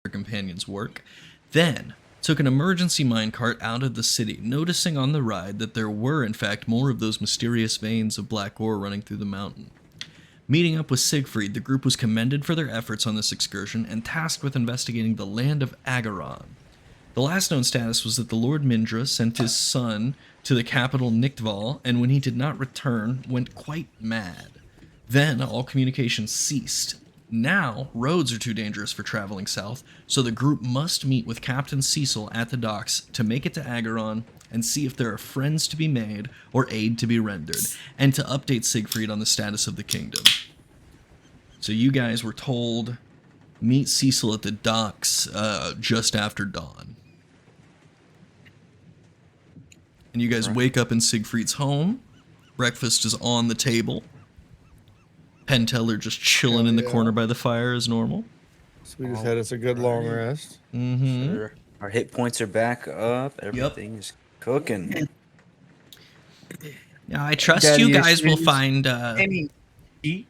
companions' work, then took an emergency minecart out of the city, noticing on the ride that there were in fact more of those mysterious veins of black ore running through the mountain. Meeting up with Siegfried, the group was commended for their efforts on this excursion and tasked with investigating the land of Agaron. The last known status was that the Lord Mindra sent his son to the capital Niktval, and when he did not return, went quite mad. Then all communication ceased. Now, roads are too dangerous for traveling south, so the group must meet with Captain Cecil at the docks to make it to Agaron and see if there are friends to be made or aid to be rendered, and to update Siegfried on the status of the kingdom. So you guys were told, meet Cecil at the docks just after dawn. And you guys wake up in Siegfried's home. Breakfast is on the table. Penteller just chilling in the corner by the fire as normal. So we just had us a good long rest. Mm-hmm. Sure. Our hit points are back up. Everything is cooking. Now, I trust you guys will find... Any feet?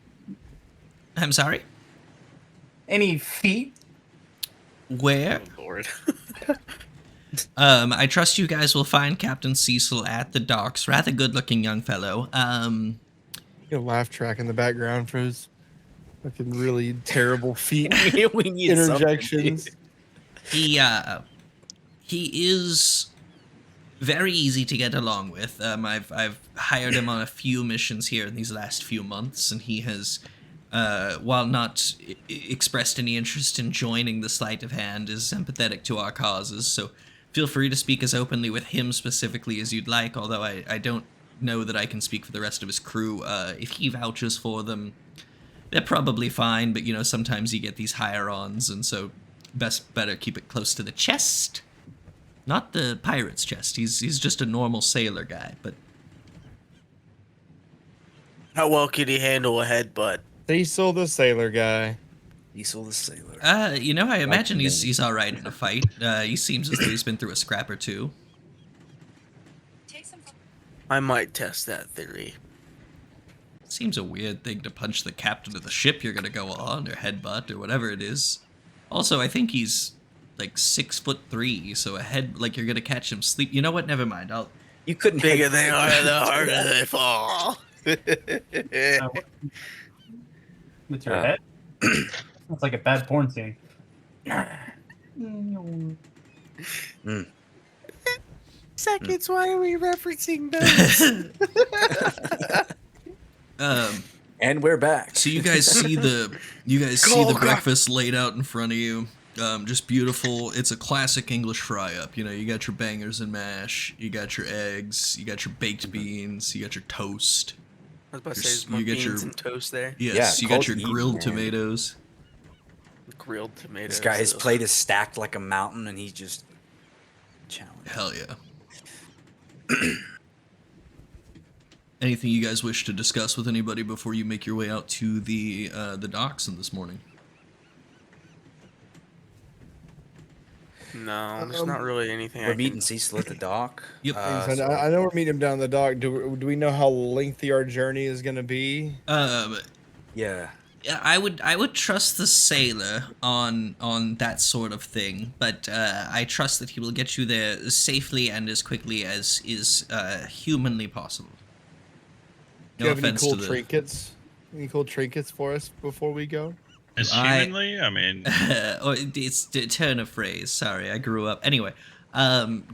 I'm sorry? Any feet? Where? Oh, Lord. I trust you guys will find Captain Cecil at the docks. Rather good-looking young fellow. A laugh track in the background for his fucking really terrible feet We need interjections. He is very easy to get along with. I've hired him on a few missions here in these last few months, and he has, while not expressed any interest in joining the Sleight of Hand, is sympathetic to our causes. So feel free to speak as openly with him specifically as you'd like. Although I don't know that I can speak for the rest of his crew. If he vouches for them, they're probably fine. But sometimes you get these hire-ons, and so better keep it close to the chest. Not the pirate's chest. He's just a normal sailor guy, but... How well can he handle a headbutt? Cecil the sailor guy. Cecil the sailor. I imagine he's all right in a fight. He seems as though he's been through a scrap or two. I might test that theory. Seems a weird thing to punch the captain of the ship you're gonna go on, or headbutt, or whatever it is. Also, I think he's like 6'3", so you're gonna catch him sleep. You know what? Never mind. You couldn't. Bigger they are, the harder they fall. With your head? That's like a bad porn scene. Seconds, why are we referencing those? And we're back. So you guys see the breakfast laid out in front of you. Just beautiful. It's a classic English fry-up. You got your bangers and mash. You got your eggs. You got your baked beans. You got your toast. I was about to say, there's more beans and toast there. Yes, you got your grilled man. tomatoes. Grilled tomatoes. This guy, his plate is stacked like a mountain, and he's just challenged. Hell yeah. Anything you guys wish to discuss with anybody before you make your way out to the docks in this morning? No, there's not really anything. We're meeting Cecil at the dock. Yep. I know we're meeting him down the dock. Do we know how lengthy our journey is going to be? Yeah. Yeah, I would trust the sailor on that sort of thing, but I trust that he will get you there as safely and as quickly as is humanly possible. Do you have any cool trinkets? Any cool trinkets for us before we go? As humanly? I mean... it's a turn of phrase. Sorry, I grew up. Anyway,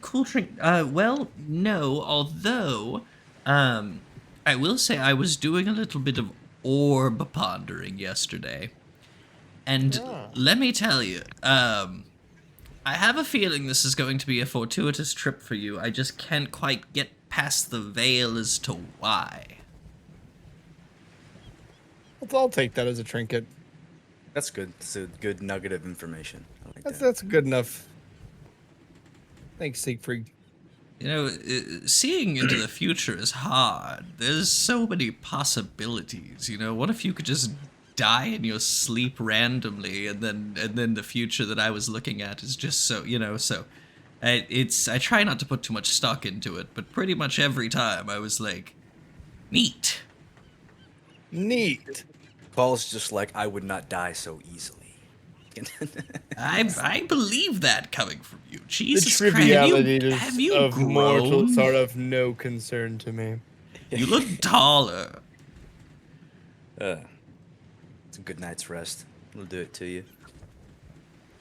cool trick... well, no, although... I will say I was doing a little bit of orb pondering yesterday. And let me tell you, I have a feeling this is going to be a fortuitous trip for you. I just can't quite get past the veil as to why. I'll take that as a trinket. That's good. It's a good nugget of information. I like that. That's good enough. Thanks, Siegfried. Seeing into the future is hard. There's so many possibilities. What if you could just die in your sleep randomly, and then the future that I was looking at is just so. So, I try not to put too much stock into it, but pretty much every time I was like, neat. Neat. Paul's just like, I would not die so easily. I believe that coming from you. Jesus the Christ, triviality have you of mortal grown? sort of no concern to me. You look taller. It's a good night's rest. We'll do it to you.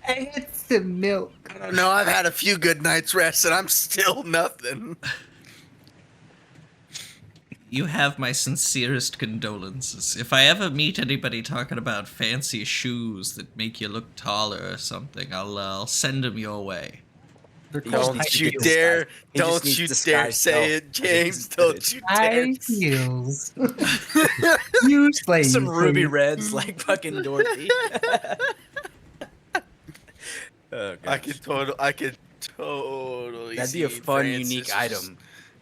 I had some milk. I don't know. I've had a few good nights rest and I'm still nothing. You have my sincerest condolences. If I ever meet anybody talking about fancy shoes that make you look taller or something, I'll send them your way. They're called Don't needs you to get dare! disguised. He just Don't needs you dare disguised say self. it, I think James! he's Don't good. you dare! High heels. You slave. Some ruby reds like fucking Dorothy. Oh, I gosh. could totally. That'd be a see fun, Francis unique item.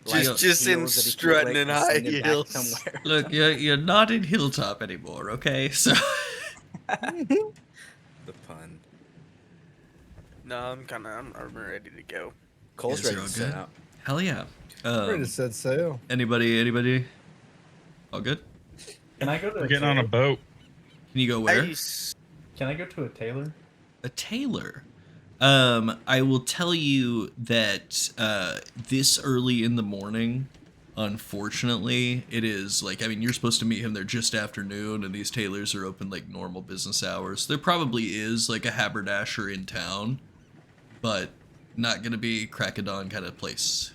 just in heels that he could, strutting in and high send it back heels. somewhere. Look, you're not in Hilltop anymore, okay? So The pun. No, I'm ready to go. Cole's Yes, ready you're to all set good? out. hell yeah. Ready to set sail. Anybody? All good? Can I go to We're a getting on a tailor? boat. Can you go where? Can I go to a tailor? A tailor. I will tell you that this early in the morning, unfortunately, it is like, I mean, you're supposed to meet him there just afternoon, and these tailors are open like normal business hours. There probably is like a haberdasher in town, but not gonna be crack of dawn kind of place.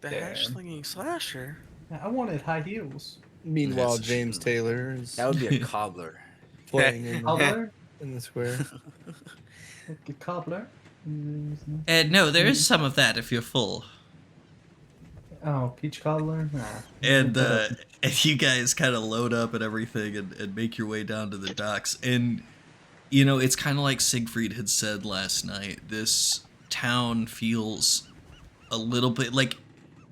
The hash-slinging slasher. I wanted high heels. Meanwhile, Yes. James Taylor is That would be a cobbler. playing in Cobbler? the square. Like a cobbler? No, there is some of that if you're full. Oh, peach cobbler? Nah. And you guys kind of load up and everything and make your way down to the docks. And, you know, it's kind of like Siegfried had said last night. This town feels a little bit like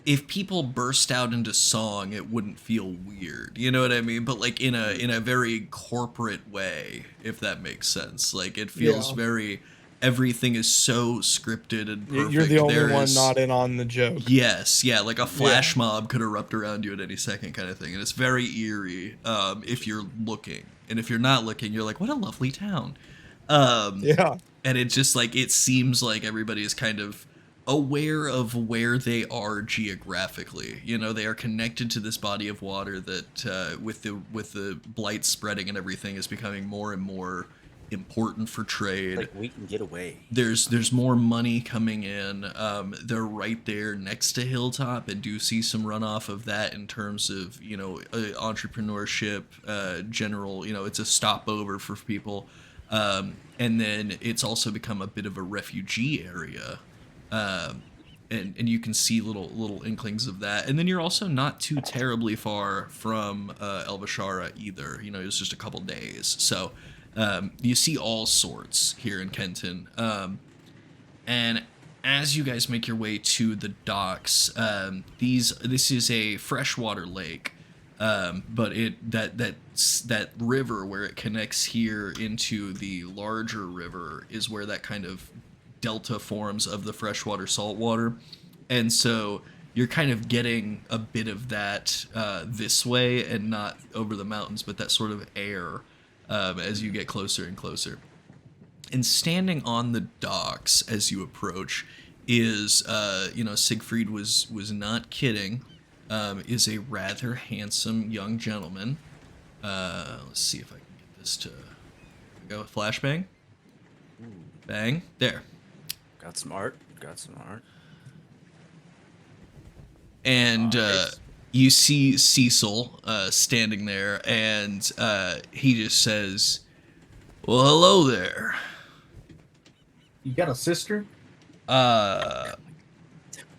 if people burst out into song, it wouldn't feel weird. You know what I mean? But like in a very corporate way, if that makes sense. Like it feels Yeah. very... Everything is so scripted and perfect. You're the only There one is- not in on the joke. Yes, yeah, like a flash mob could erupt around you at any second kind of thing. And it's very eerie if you're looking. And if you're not looking, you're like, what a lovely town. Yeah. And it just like, it seems like everybody is kind of aware of where they are geographically. You know, they are connected to this body of water that with the blight spreading and everything is becoming more and more important for trade. Like we can get away. There's more money coming in. They're right there next to Hilltop, and do see some runoff of that in terms of, you know, entrepreneurship, general, you know, it's a stopover for people. And then it's also become a bit of a refugee area. And you can see little inklings of that. And then you're also not too terribly far from Elvashara either. You know, it's just a couple days. So you see all sorts here in Kenton. And as you guys make your way to the docks, this is a freshwater lake, but that river where it connects here into the larger river is where that kind of delta forms of the freshwater saltwater, and so you're kind of getting a bit of that this way and not over the mountains, but that sort of air. As you get closer and closer. And standing on the docks as you approach is, you know, Siegfried was not kidding, is a rather handsome young gentleman. Let's see if I can get this to go with flashbang. Bang. There. Got smart. And you see Cecil standing there, and he just says, well, hello there. You got a sister? Not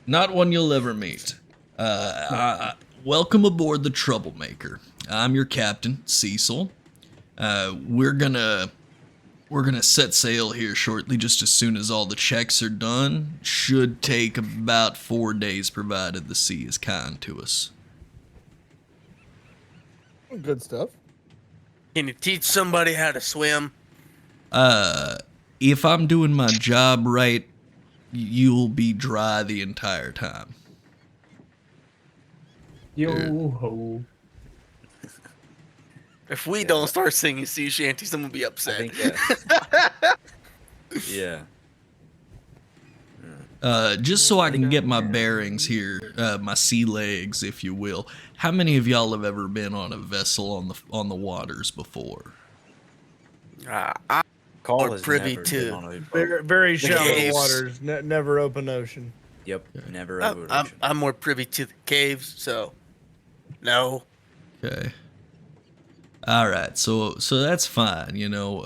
one you'll ever meet. Welcome aboard the Troublemaker. I'm your captain, Cecil. We're gonna set sail here shortly, just as soon as all the checks are done. Should take about 4 days, provided the sea is kind to us. Good stuff. Can you teach somebody how to swim? If I'm doing my job right, you'll be dry the entire time. Yo ho. If we don't start singing sea shanties, I'm gonna be I upset. think Yeah. Just so I can get my bearings here, my sea legs, if you will. How many of y'all have ever been on a vessel on the waters before? I'm Call more has privy never to- been on a boat. Very shallow caves. waters, never open ocean. Yep, never I'm, over I'm, ocean. I'm more privy to the caves, so no. Okay. All right, so that's fine. You know,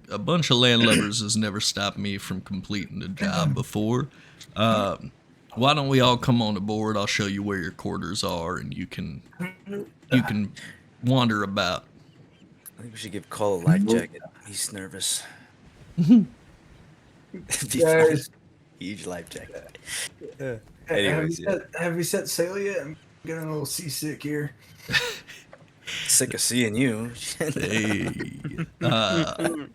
a bunch of landlubbers has never stopped me from completing the job before. Why don't we all come on aboard? I'll show you where your quarters are, and you can wander about. I think we should give Cole a life jacket. He's nervous. Guys, Huge life jacket. have, Anyways, you set, have you set sail yet? I'm getting a little seasick here. Sick of seeing you. Hey. And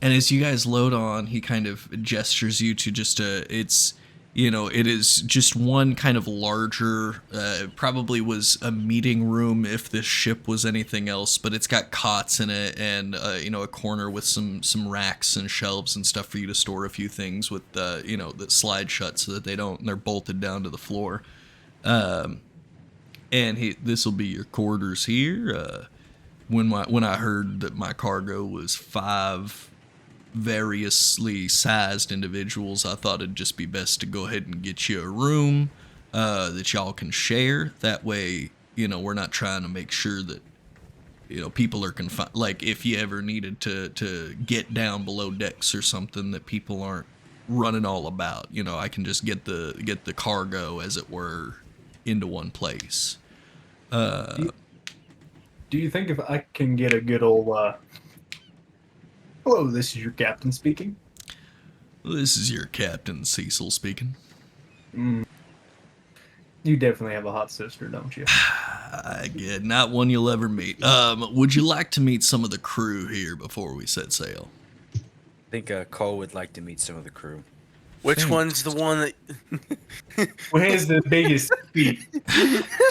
as you guys load on, he kind of gestures you to just it is just one kind of larger, probably was a meeting room if this ship was anything else, but it's got cots in it and, a corner with some racks and shelves and stuff for you to store a few things with, that slide shut so that they're bolted down to the floor. And this will be your quarters here. When I heard that my cargo was 5 variously sized individuals, I thought it'd just be best to go ahead and get you a room that y'all can share. That way, we're not trying to make sure that people are confined. Like if you ever needed to get down below decks or something, that people aren't running all about. I can just get the cargo, as it were, into one place. Do you think if I can get a good old, hello, this is your captain speaking? This is your captain, Cecil, speaking. You definitely have a hot sister, don't you? I get not one you'll ever meet. Would you like to meet some of the crew here before we set sail? I think Cole would like to meet some of the crew. Which one's the one that? Well, here's the biggest feat.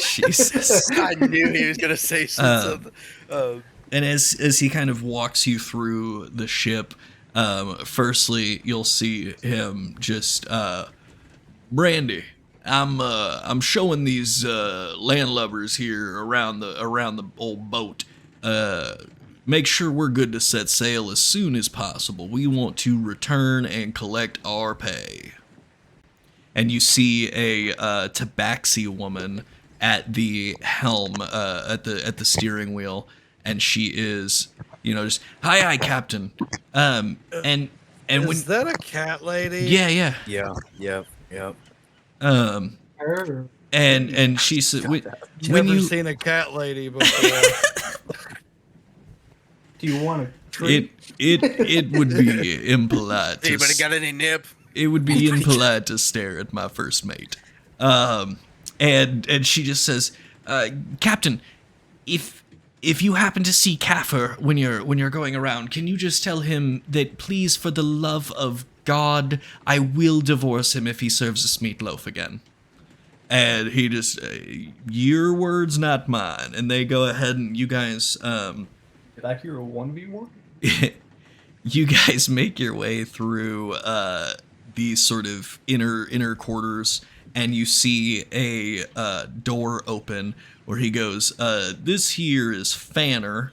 Jesus. I knew he was gonna say something. And as he kind of walks you through the ship, firstly you'll see him just Brandy, I'm showing these landlubbers here around the old boat. Make sure we're good to set sail as soon as possible. We want to return and collect our pay. And you see a tabaxi woman at the helm, at the steering wheel, and she is, just hi, Captain. And Is when that a cat lady? yeah. Yep. And she said, when Never you seen a cat lady before. Do you want a treat? it would be impolite. Anybody got any nip? It would be impolite to stare at my first mate. And she just says, Captain, if you happen to see Kaffir when you're going around, can you just tell him that please, for the love of God, I will divorce him if he serves us meatloaf again. And he just, your words, not mine. And they go ahead and you guys, Did I hear a 1v1? you guys make your way through these sort of inner quarters, and you see a door open where he goes, this here is Fanner.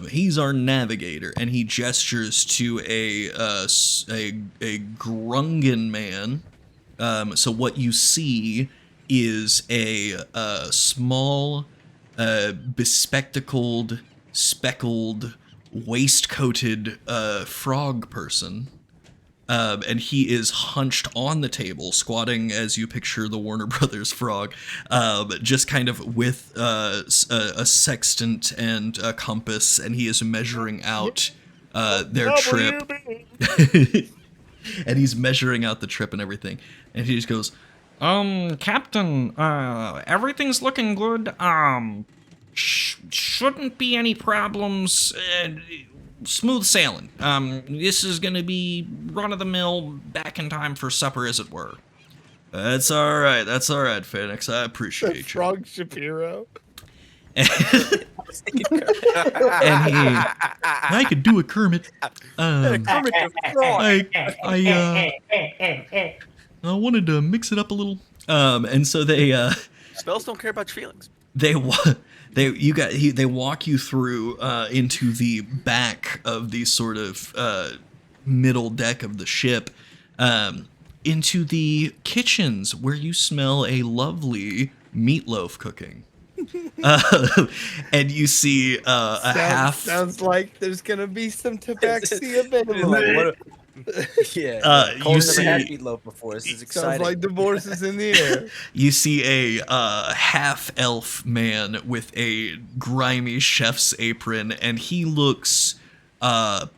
He's our navigator, and he gestures to a Grungan man. So what you see is a small, bespectacled, speckled, waistcoated frog person. And he is hunched on the table, squatting as you picture the Warner Brothers frog, just kind of with a sextant and a compass, and he is measuring out their trip. And he's measuring out the trip and everything. And he just goes, Captain, everything's looking good. Shouldn't be any problems. Smooth sailing. This is gonna be run-of-the-mill, back in time for supper, as it were. That's all right, Phoenix. I appreciate you. Frog Shapiro. and I could do a Kermit. Kermit the Frog. I wanted to mix it up a little. And so they Spells don't care about your feelings. they walk you through into the back of the sort of middle deck of the ship, into the kitchens where you smell a lovely meatloaf cooking. And you see Sounds like there's gonna be some tabaxi available. Like, yeah. you Cole's never had see- meatloaf before. This is Sounds exciting. like divorce is in the air. You see a half-elf man with a grimy chef's apron, and he looks, sometimes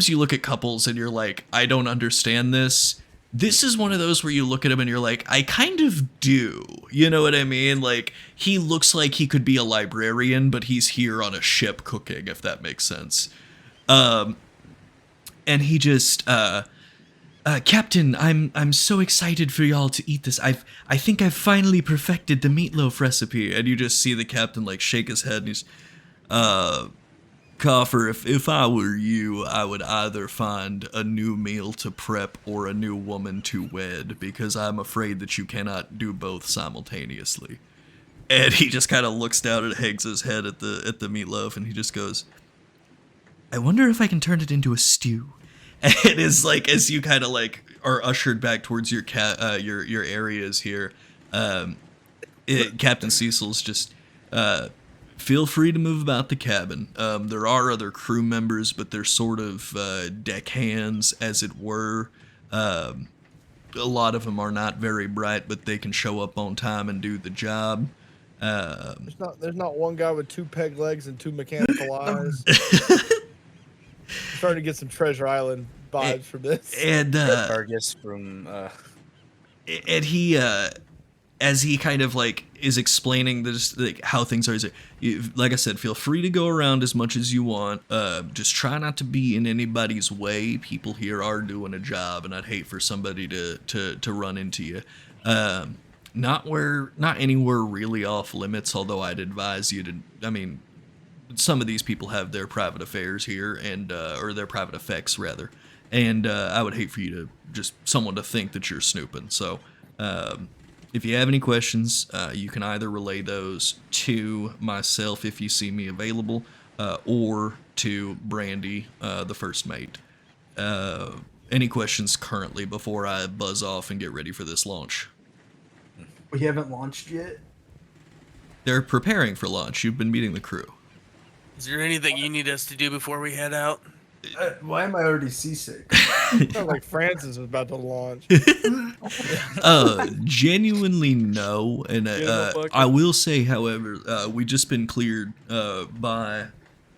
you look at couples and you're like, I don't understand this. This is one of those where you look at him and you're like, I kind of do. You know what I mean? Like, he looks like he could be a librarian, but he's here on a ship cooking, if that makes sense. And he just, Captain, I'm so excited for y'all to eat this. I think I've finally perfected the meatloaf recipe. And you just see the captain like shake his head and he's, Coffer, if I were you, I would either find a new meal to prep or a new woman to wed, because I'm afraid that you cannot do both simultaneously. And he just kind of looks down and hangs his head at the meatloaf, and he just goes, I wonder if I can turn it into a stew. And it is like, as you kind of like are ushered back towards your areas here, Captain Cecil's just, feel free to move about the cabin. There are other crew members, but they're sort of deckhands, as it were. A lot of them are not very bright, but they can show up on time and do the job. There's not one guy with 2 peg legs and 2 mechanical eyes. Starting to get some Treasure Island vibes from this. And Argus from and he as he kind of like is explaining this, like how things are, like I said, feel free to go around as much as you want. Just try not to be in anybody's way. People here are doing a job, and I'd hate for somebody to run into you. Not anywhere really off limits, although I'd advise you to, I mean, some of these people have their private affairs here, and or their private effects rather, and I would hate for you to just someone to think that you're snooping. So if you have any questions, you can either relay those to myself if you see me available, or to Brandy, the first mate. Any questions currently before I buzz off and get ready for this launch? We haven't launched yet. They're preparing for launch. You've been meeting the crew. Is there anything you need us to do before we head out? Why am I already seasick? Sounds like Francis is about to launch. Genuinely no, and I will say, however, we just been cleared by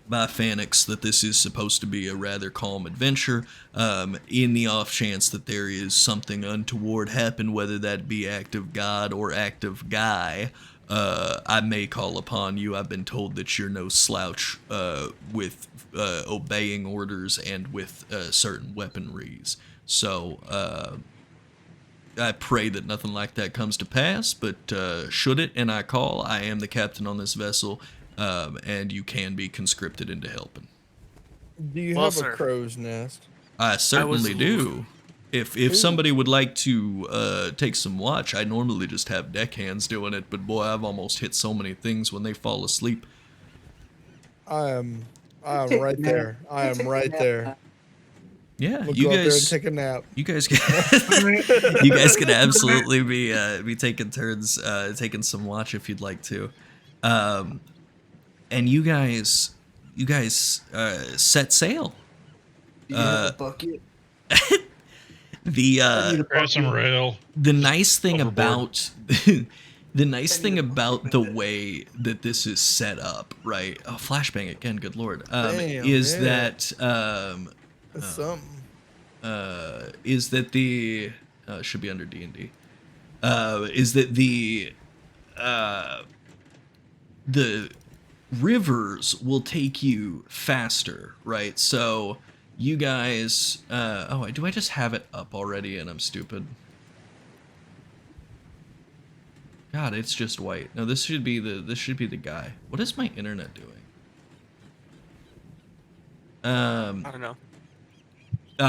Fanix that this is supposed to be a rather calm adventure. In the off chance that there is something untoward happen, whether that be act of God or act of Guy, I may call upon you. I've been told that you're no slouch with obeying orders and with certain weaponries. So I pray that nothing like that comes to pass, but should it and I call, I am the captain on this vessel, and you can be conscripted into helping. Do you Well, have sir. a crow's nest? I certainly do. If somebody would like to take some watch, I normally just have deckhands doing it, but boy, I've almost hit so many things when they fall asleep. I am right there. I am right there. Yeah, We'll you go out there and guys, take a nap. you guys can absolutely be taking turns taking some watch if you'd like to, and you guys set sail. Do you have a bucket? Grab some rail. The nice thing Overboard. about the way that this is set up, right? Oh, flashbang again, good lord. Is yeah. that That's something. is that the should be under D&D. Is that the rivers will take you faster, right? So you guys, do I just have it up already and I'm stupid? God, it's just white. No, this should be the guy. What is my internet doing? I don't know.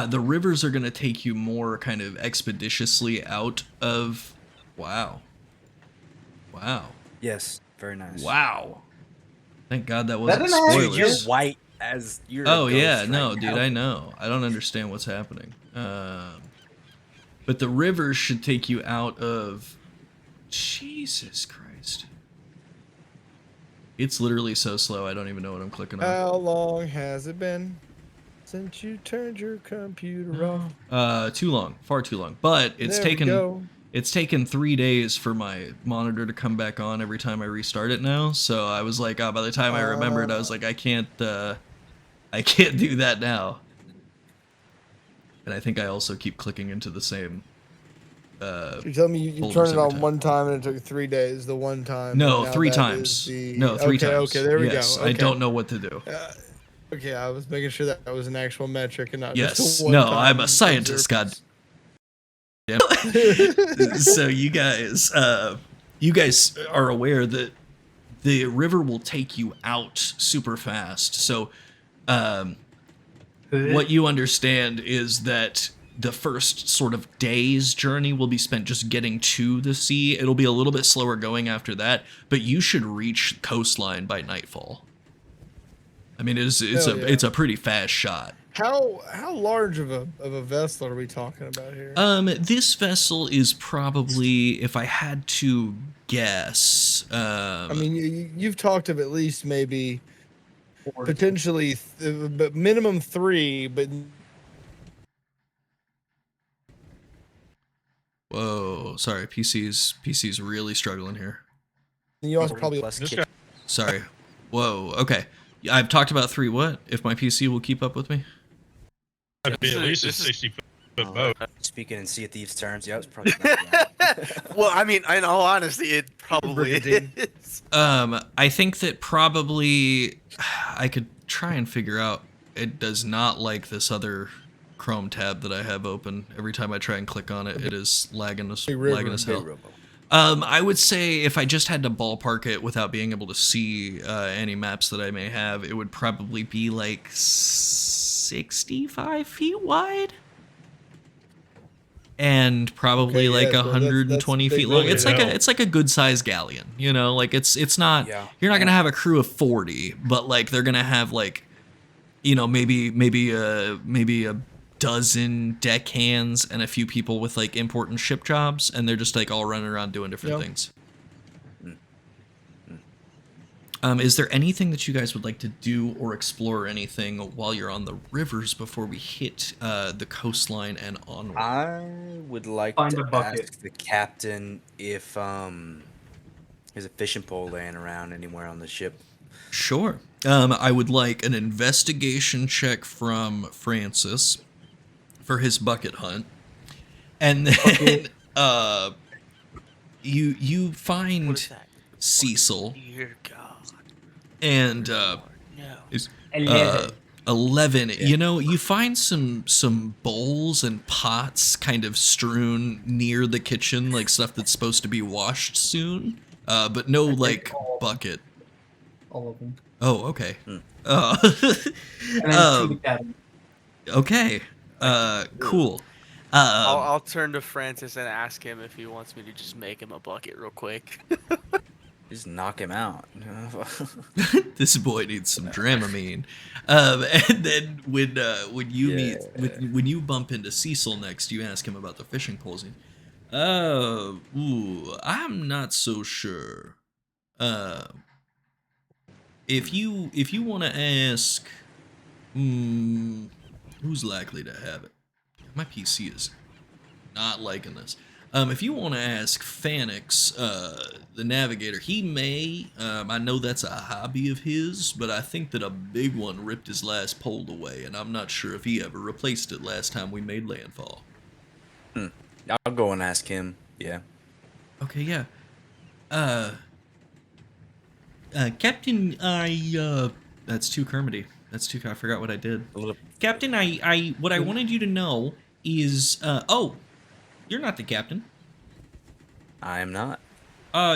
The rivers are gonna take you more kind of expeditiously out of. Wow. Wow. Yes, very nice. Wow. Thank God that wasn't That didn't Dude, you're spoilers. white as you're. Oh a yeah, ghost no, right dude, now. I know. I don't understand what's happening. But the rivers should take you out of. Jesus Christ. It's literally so slow. I don't even know what I'm clicking on. How long has it been since you turned your computer off? Too long, far too long. But it's There we taken. go. It's taken 3 days for my monitor to come back on every time I restart it now. So I was like, by the time I remembered, I was like, I can't do that now. And I think I also keep clicking into the same. You're telling me you folders turned it every on time. one time and it took 3 days. The one time. No, and now 3 that times. is the- No, 3 okay, times. Okay, there we yes, go. I Okay. don't know what to do. Okay, I was making sure that was an actual metric and not Yes, just a one no, time I'm a scientist. God. Damn. So you guys are aware that the river will take you out super fast. So, what you understand is that the first sort of day's journey will be spent just getting to the sea. It'll be a little bit slower going after that, but you should reach coastline by nightfall. I mean, it's a pretty fast shot. How large of a vessel are we talking about here? This vessel is probably, if I had to guess, I mean, you've talked of at least maybe potentially, but minimum 3, but whoa, sorry, PC's really struggling here. you also probably Plus This kitchen. Sorry. Whoa, okay. I've talked about 3 what? If my PC will keep up with me? That'd be at least a This is- 60-foot boat. Speaking in Sea of Thieves terms, yeah, it's probably. Not Well, I mean, in all honesty, it probably Brigandine. is. I think that probably I could try and figure out. It does not like this other Chrome tab that I have open. Every time I try and click on it, it is lagging as hell. I would say if I just had to ballpark it without being able to see any maps that I may have, it would probably be like 65 feet wide. And probably Okay, like yeah, so 120 that's feet long. big It's boat. like a good sized galleon, you know. Like it's not. Yeah. You're not gonna have a crew of 40, but like they're gonna have like, you know, maybe a dozen deckhands and a few people with like important ship jobs, and they're just like all running around doing different Yep. things. Is there anything that you guys would like to do or explore anything while you're on the rivers before we hit the coastline and onward? I would like Find to a bucket. ask the captain if there's a fishing pole laying around anywhere on the ship. Sure. I would like an investigation check from Francis for his bucket hunt, and then you What find is that? Cecil Dear God. and No. is 11. 11. You know, you find some bowls and pots kind of strewn near the kitchen, like stuff that's supposed to be washed soon, but no like bucket. All of them. Oh, okay. Hmm. And then two cabins. Okay. Cool. I'll turn to Francis and ask him if he wants me to just make him a bucket real quick. Just knock him out. This boy needs some Dramamine. And then when you meet when you bump into Cecil next, you ask him about the fishing poles. I'm not so sure. If you want to ask, who's likely to have it? My PC is not liking this. If you want to ask Fanix, the navigator, he may. I know that's a hobby of his, but I think that a big one ripped his last pole away, and I'm not sure if he ever replaced it last time we made landfall. I'll go and ask him. Yeah. Okay, yeah. Captain, that's too Kermity. That's too. I forgot what I did. A little. Captain, what I wanted you to know is, you're not the captain. I am not.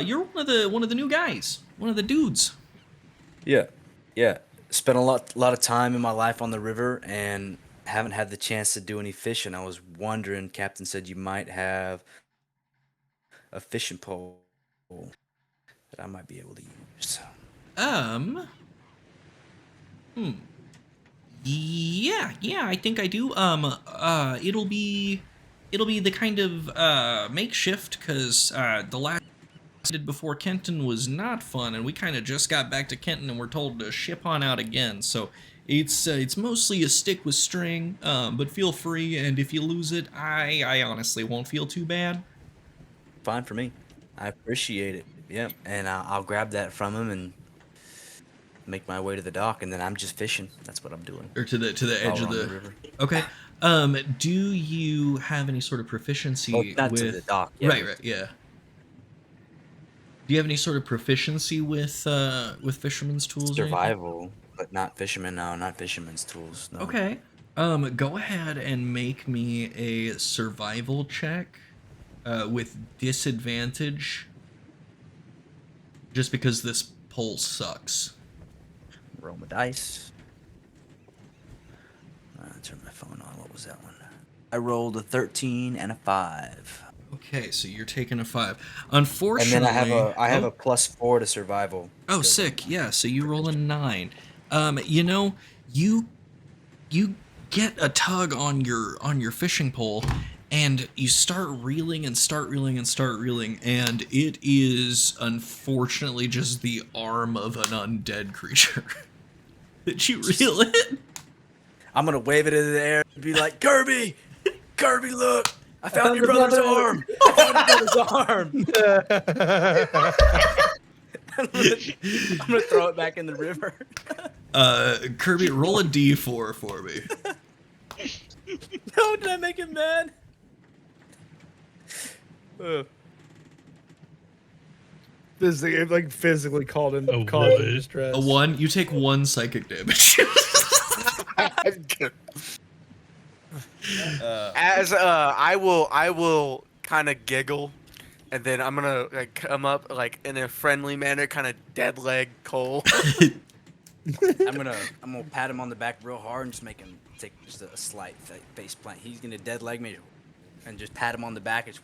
you're one of the new guys, one of the dudes. Yeah, yeah. Spent a lot of time in my life on the river and haven't had the chance to do any fishing. I was wondering, Captain said you might have a fishing pole that I might be able to use. Hmm. Yeah, I think I do. It'll be the kind of makeshift because the last did before Kenton was not fun, and we kind of just got back to Kenton and we're told to ship on out again. So it's mostly a stick with string, but feel free, and if you lose it, I honestly won't feel too bad. Fine for me. I appreciate it. Yeah, and I'll grab that from him and make my way to the dock, and then I'm just fishing. That's what I'm doing. Or to the edge While of we're the on river. Okay. Do you have any sort of proficiency Oh, not with to the dock. Yeah, Right, yeah. Do you have any sort of proficiency with fisherman's tools? or anything? Survival, but not fisherman. No, not fisherman's tools. No. Okay. Go ahead and make me a survival check with disadvantage. Just because this pole sucks. Roll my dice. Turn my phone on. What was that one? I rolled a 13 and a 5. Okay, so you're taking a 5. And Unfortunately, then I have a +4 to survival. Oh, sick. Yeah, so you roll a 9. You know, you get a tug on your fishing pole and you start reeling and start reeling and start reeling, and it is unfortunately just the arm of an undead creature. Did you reel it? I'm gonna wave it in the air and be like, Kirby, Kirby, look, I found your brother's arm. I found your brother's arm. I'm gonna throw it back in the river. Kirby, roll a d4 for me. No, did I make him mad? Physically called in Oh, caused boy. distress. A 1, you take 1 psychic damage. As I will kind of giggle, and then I'm gonna like come up like in a friendly manner, kind of dead leg Cole. I'm gonna pat him on the back real hard and just make him take just a slight face plant. He's gonna dead leg me and just pat him on the back. And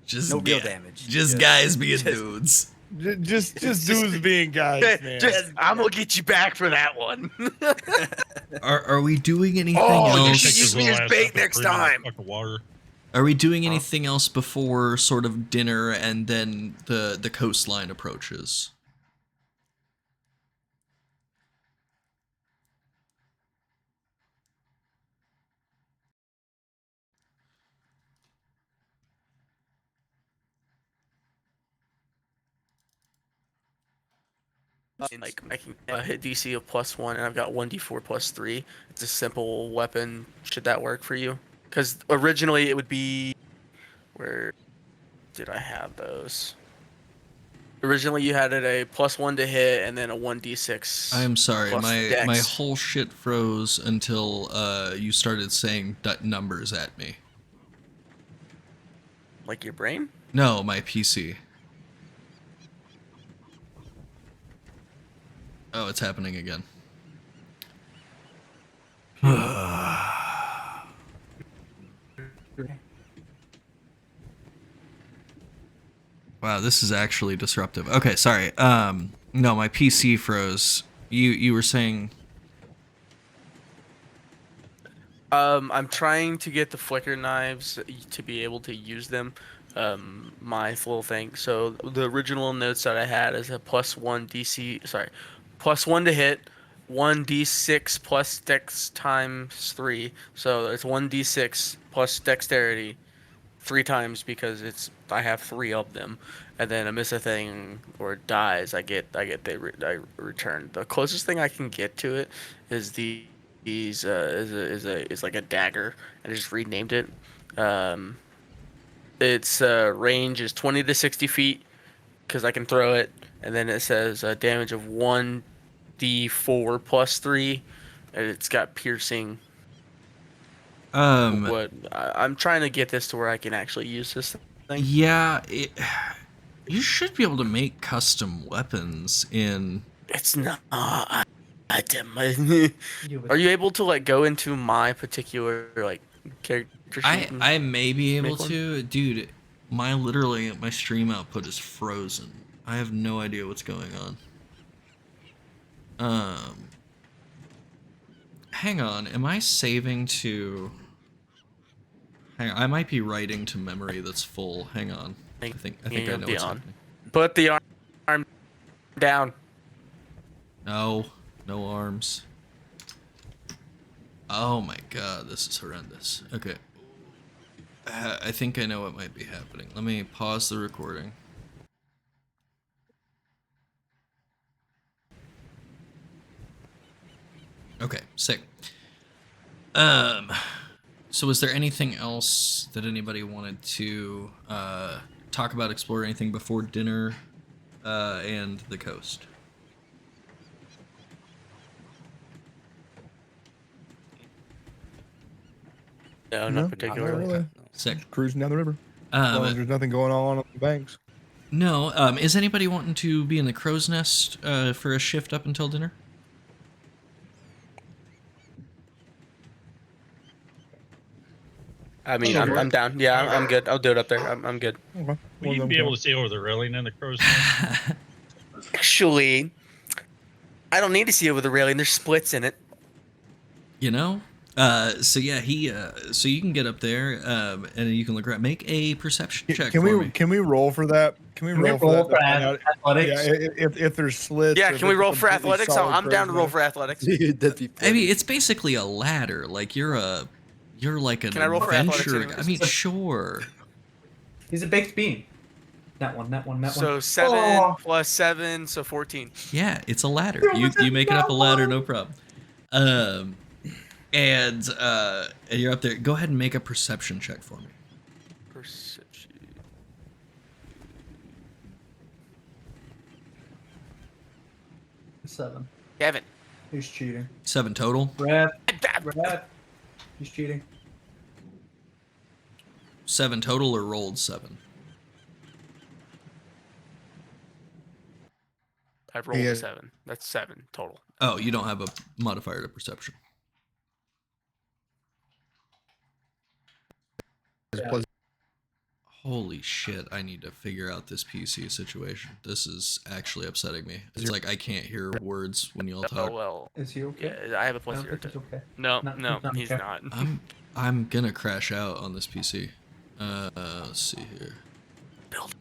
Just no real damage. Just guys being dudes. Just dudes being guys, man. I'm gonna get you back for that one. Are we doing anything Oh, you else? should use me as bait next time. Fucking water. Are we doing anything else before sort of dinner and then the coastline approaches? Like I can hit DC of +1, and I've got 1d4 +3. It's a simple weapon. Should that work for you? Because originally it would be, where did I have those? Originally you had it a +1 to hit, and then a 1d6. I'm sorry, plus my dex. whole shit froze until you started saying numbers at me. Like your brain? No, my PC. Oh, it's happening again. Wow, this is actually disruptive. Okay, sorry. No, my PC froze. You were saying I'm trying to get the flicker knives to be able to use them. My full thing. So the original notes that I had is a +1 DC. Sorry, +1 to hit, 1d6 plus dex times 3. So it's 1d6 plus dexterity 3 times because I have 3 of them, and then I miss a thing or it dies, I return. The closest thing I can get to it is is like a dagger, and I just renamed it. Its range is 20 to 60 feet because I can throw it, and then it says damage of 1d4 plus 3, and it's got piercing. I'm trying to get this to where I can actually use this thing. yeah, You should be able to make custom weapons in. It's not item. You would- Are you able to like go into my particular like character sheet? and- I may be able make one? to, dude. My stream output is frozen. I have no idea what's going on. Hang on. Am I saving to? Hang on, I might be writing to memory that's full. Hang on. I think I know what's happening. Put the arm down. No arms. Oh my god, this is horrendous. Okay. I think I know what might be happening. Let me pause the recording. Okay, sick. So is there anything else that anybody wanted to talk about, explore anything before dinner and the coast? No, No, not particularly. not really. Sick. Cruising down the river. As long as Um, there's nothing going on the banks. no, is anybody wanting to be in the crow's nest for a shift up until dinner? I mean, I'm down. Yeah, I'm good. I'll do it up there. I'm good. Okay. Will you be able to see over the railing in the crow's nest? Actually, I don't need to see over the railing. There's splits in it. You know? So yeah, so you can get up there, and you can look around. Make a perception check Can for we me. can we roll for that? Can we Can we roll for that? roll to for find out- athletics? Yeah, if there's slits. Yeah, or can we if roll it's for completely athletics? solid I'm down to roll crow's for athletics. Dude, that'd be I mean, it's basically a ladder. Like you're like an Can I roll for athletics adventurer. anyways? I mean, sure. He's a baked bean. That one. So 7 Oh. plus 7, so 14. Yeah, it's a ladder. You make it up a ladder, no problem. And you're up there. Go ahead and make a perception check for me. Perception. Seven. Kevin. He's cheating. 7 total. Brad. He's cheating. 7 total or rolled 7? I've rolled Yeah. a 7. That's 7 total. Oh, you don't have a modifier to perception. Yeah. Holy shit, I need to figure out this PC situation. This is actually upsetting me. It's like I can't hear words when y'all Oh, talk. well. Is he okay? Yeah, I have a I plus don't 0 think to. he's okay. No, Not- no, he's not he's okay. not. I'm gonna crash out on this PC. Let's see here. Build.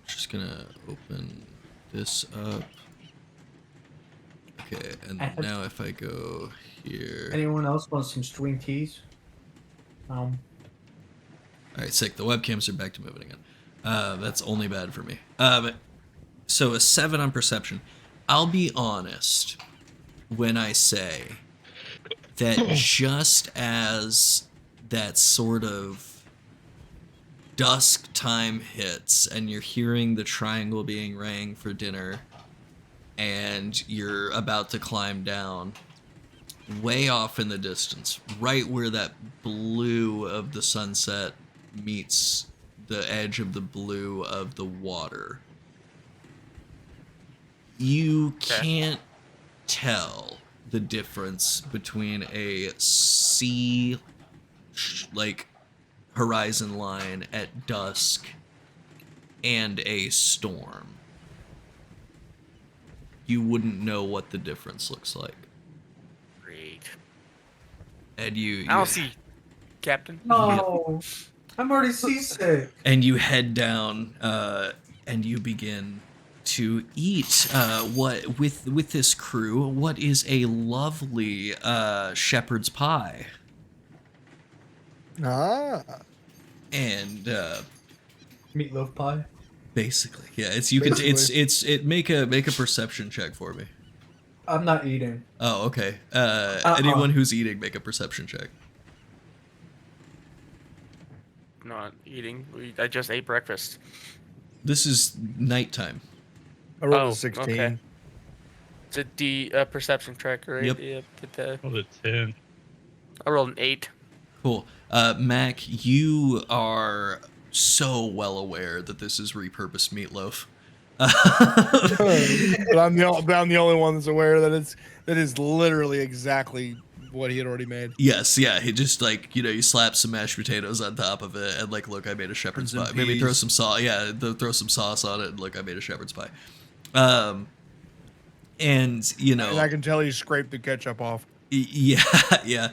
Just gonna open this up. Okay, and I have- now if I go here. Anyone else want some string keys? All right, sick. The webcams are back to moving again. That's only bad for me. So a 7 on perception. I'll be honest when I say that just as that sort of dusk time hits and you're hearing the triangle being rang for dinner and you're about to climb down, way off in the distance, right where that blue of the sunset meets the edge of the blue of the water, you can't tell the difference between a sea like horizon line at dusk and a storm. You wouldn't know what the difference looks like. Great. And you I'll see, Captain. No, I'm already seasick. and you head down and you begin to eat what with this crew, what is a lovely shepherd's pie. Ah. And Meatloaf pie. basically, yeah, make a perception check for me. I'm not eating. Oh, okay. Anyone who's eating, make a perception check. Not eating. I just ate breakfast. This is nighttime. I rolled Oh, a 16. okay. It's a D perception check, right? Yep. Well, the 10. I rolled an 8. Cool. Mac, you are so well aware that this is repurposed meatloaf. But I'm the only one that's aware that is literally exactly what he had already made. Yes, yeah. He just like, you slap some mashed potatoes on top of it, and like, look, I made a shepherd's And pie. some Maybe throw peas. some sauce. Yeah, throw some sauce on it, and look, I made a shepherd's pie. And And I can tell he scraped the ketchup off. yeah, yeah,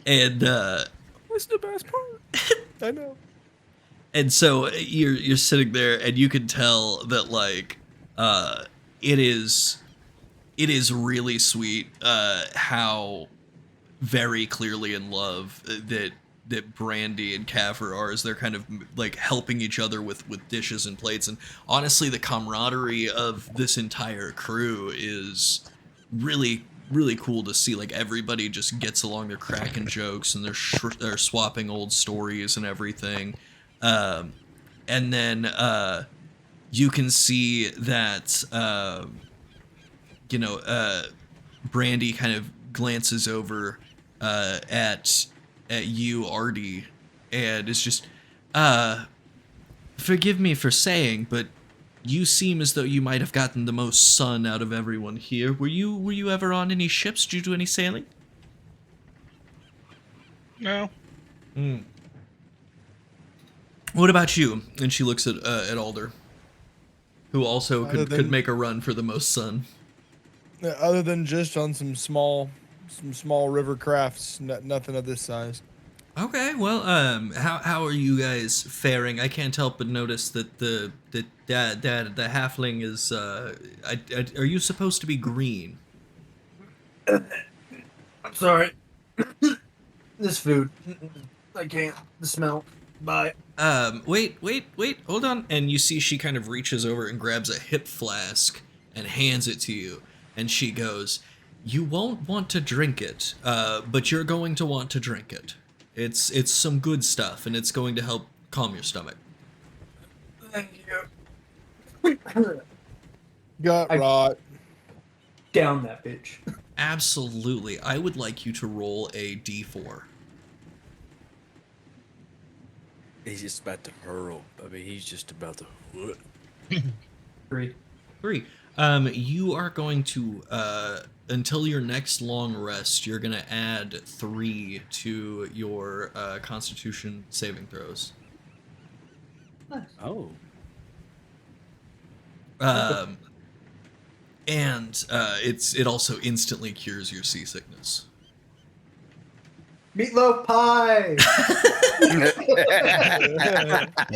and That's the best part. I know. and so you're sitting there, and you can tell that like, it is really sweet how very clearly in love that Brandy and Kaffer are, as they're kind of like helping each other with dishes and plates. And honestly, the camaraderie of this entire crew is really cool to see. Like, everybody just gets along, they're cracking jokes, and they're swapping old stories and everything. And then you can see that Brandy kind of glances over at you, Artie, and is just, forgive me for saying, but you seem as though you might have gotten the most sun out of everyone here. Were you ever on any ships? Did you do any sailing? No. What about you? And she looks at Alder, who also Other could than- make a run for the most sun. Other than just on some small river crafts, nothing of this size. Okay, well, how are you guys faring? I can't help but notice that the halfling is. Are you supposed to be green? I'm sorry. This food. I can't. The smell. Bye. Wait, hold on. And you see she kind of reaches over and grabs a hip flask and hands it to you, and she goes, "You won't want to drink it, but you're going to want to drink it. It's some good stuff, and it's going to help calm your stomach." Thank you. Gut rot. Down that bitch. Absolutely. I would like you to roll a d4. He's just about to hurl. I mean, he's just about to. 3. 3. You are going to, until your next long rest, you're going to add 3 to your Constitution saving throws. Oh. And it also instantly cures your seasickness. Meatloaf pie.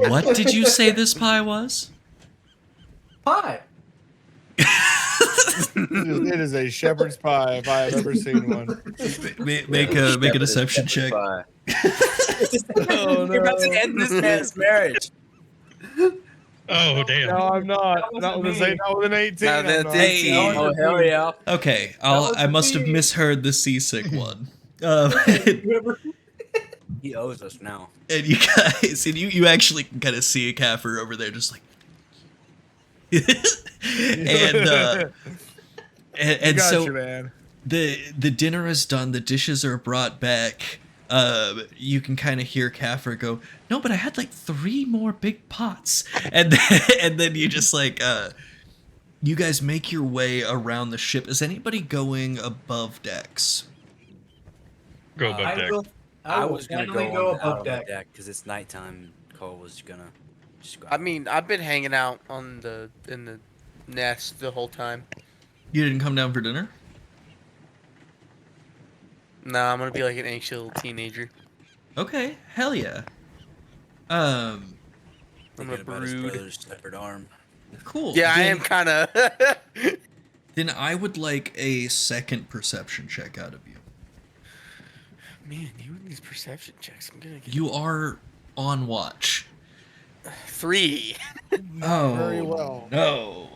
What did you say this pie was? Pie. It is a shepherd's pie if I have ever seen one. Make a deception check. Oh, You're about to end this man's marriage. Oh, damn. No, I'm not. Not with an 18. Now I'm that's not. 18. Oh, hell yeah. Okay, was I must have me. misheard the seasick one. He owes us now. And you guys, and you actually can kind of see a Kaffer over there, just like, and You got so you, man. the dinner is done, the dishes are brought back. You can kind of hear Kaffer go, "No, but I had like 3 more big pots," and then you just like, you guys make your way around the ship. Is anybody going above decks? Go above deck. I was gonna definitely go above on deck. deck because it's nighttime. Cole was gonna just go. I mean, I've been hanging out in the nest the whole time. You didn't come down for dinner? Nah, I'm gonna be like an anxious little teenager. Okay, hell yeah. I'm Thinking gonna about his brood. brother's separate arm. Cool. Yeah, I Then- am kind of. Then I would like a second perception check out of you. Man, you and these perception checks, I'm gonna get You are on watch. 3. Oh, Very well. no.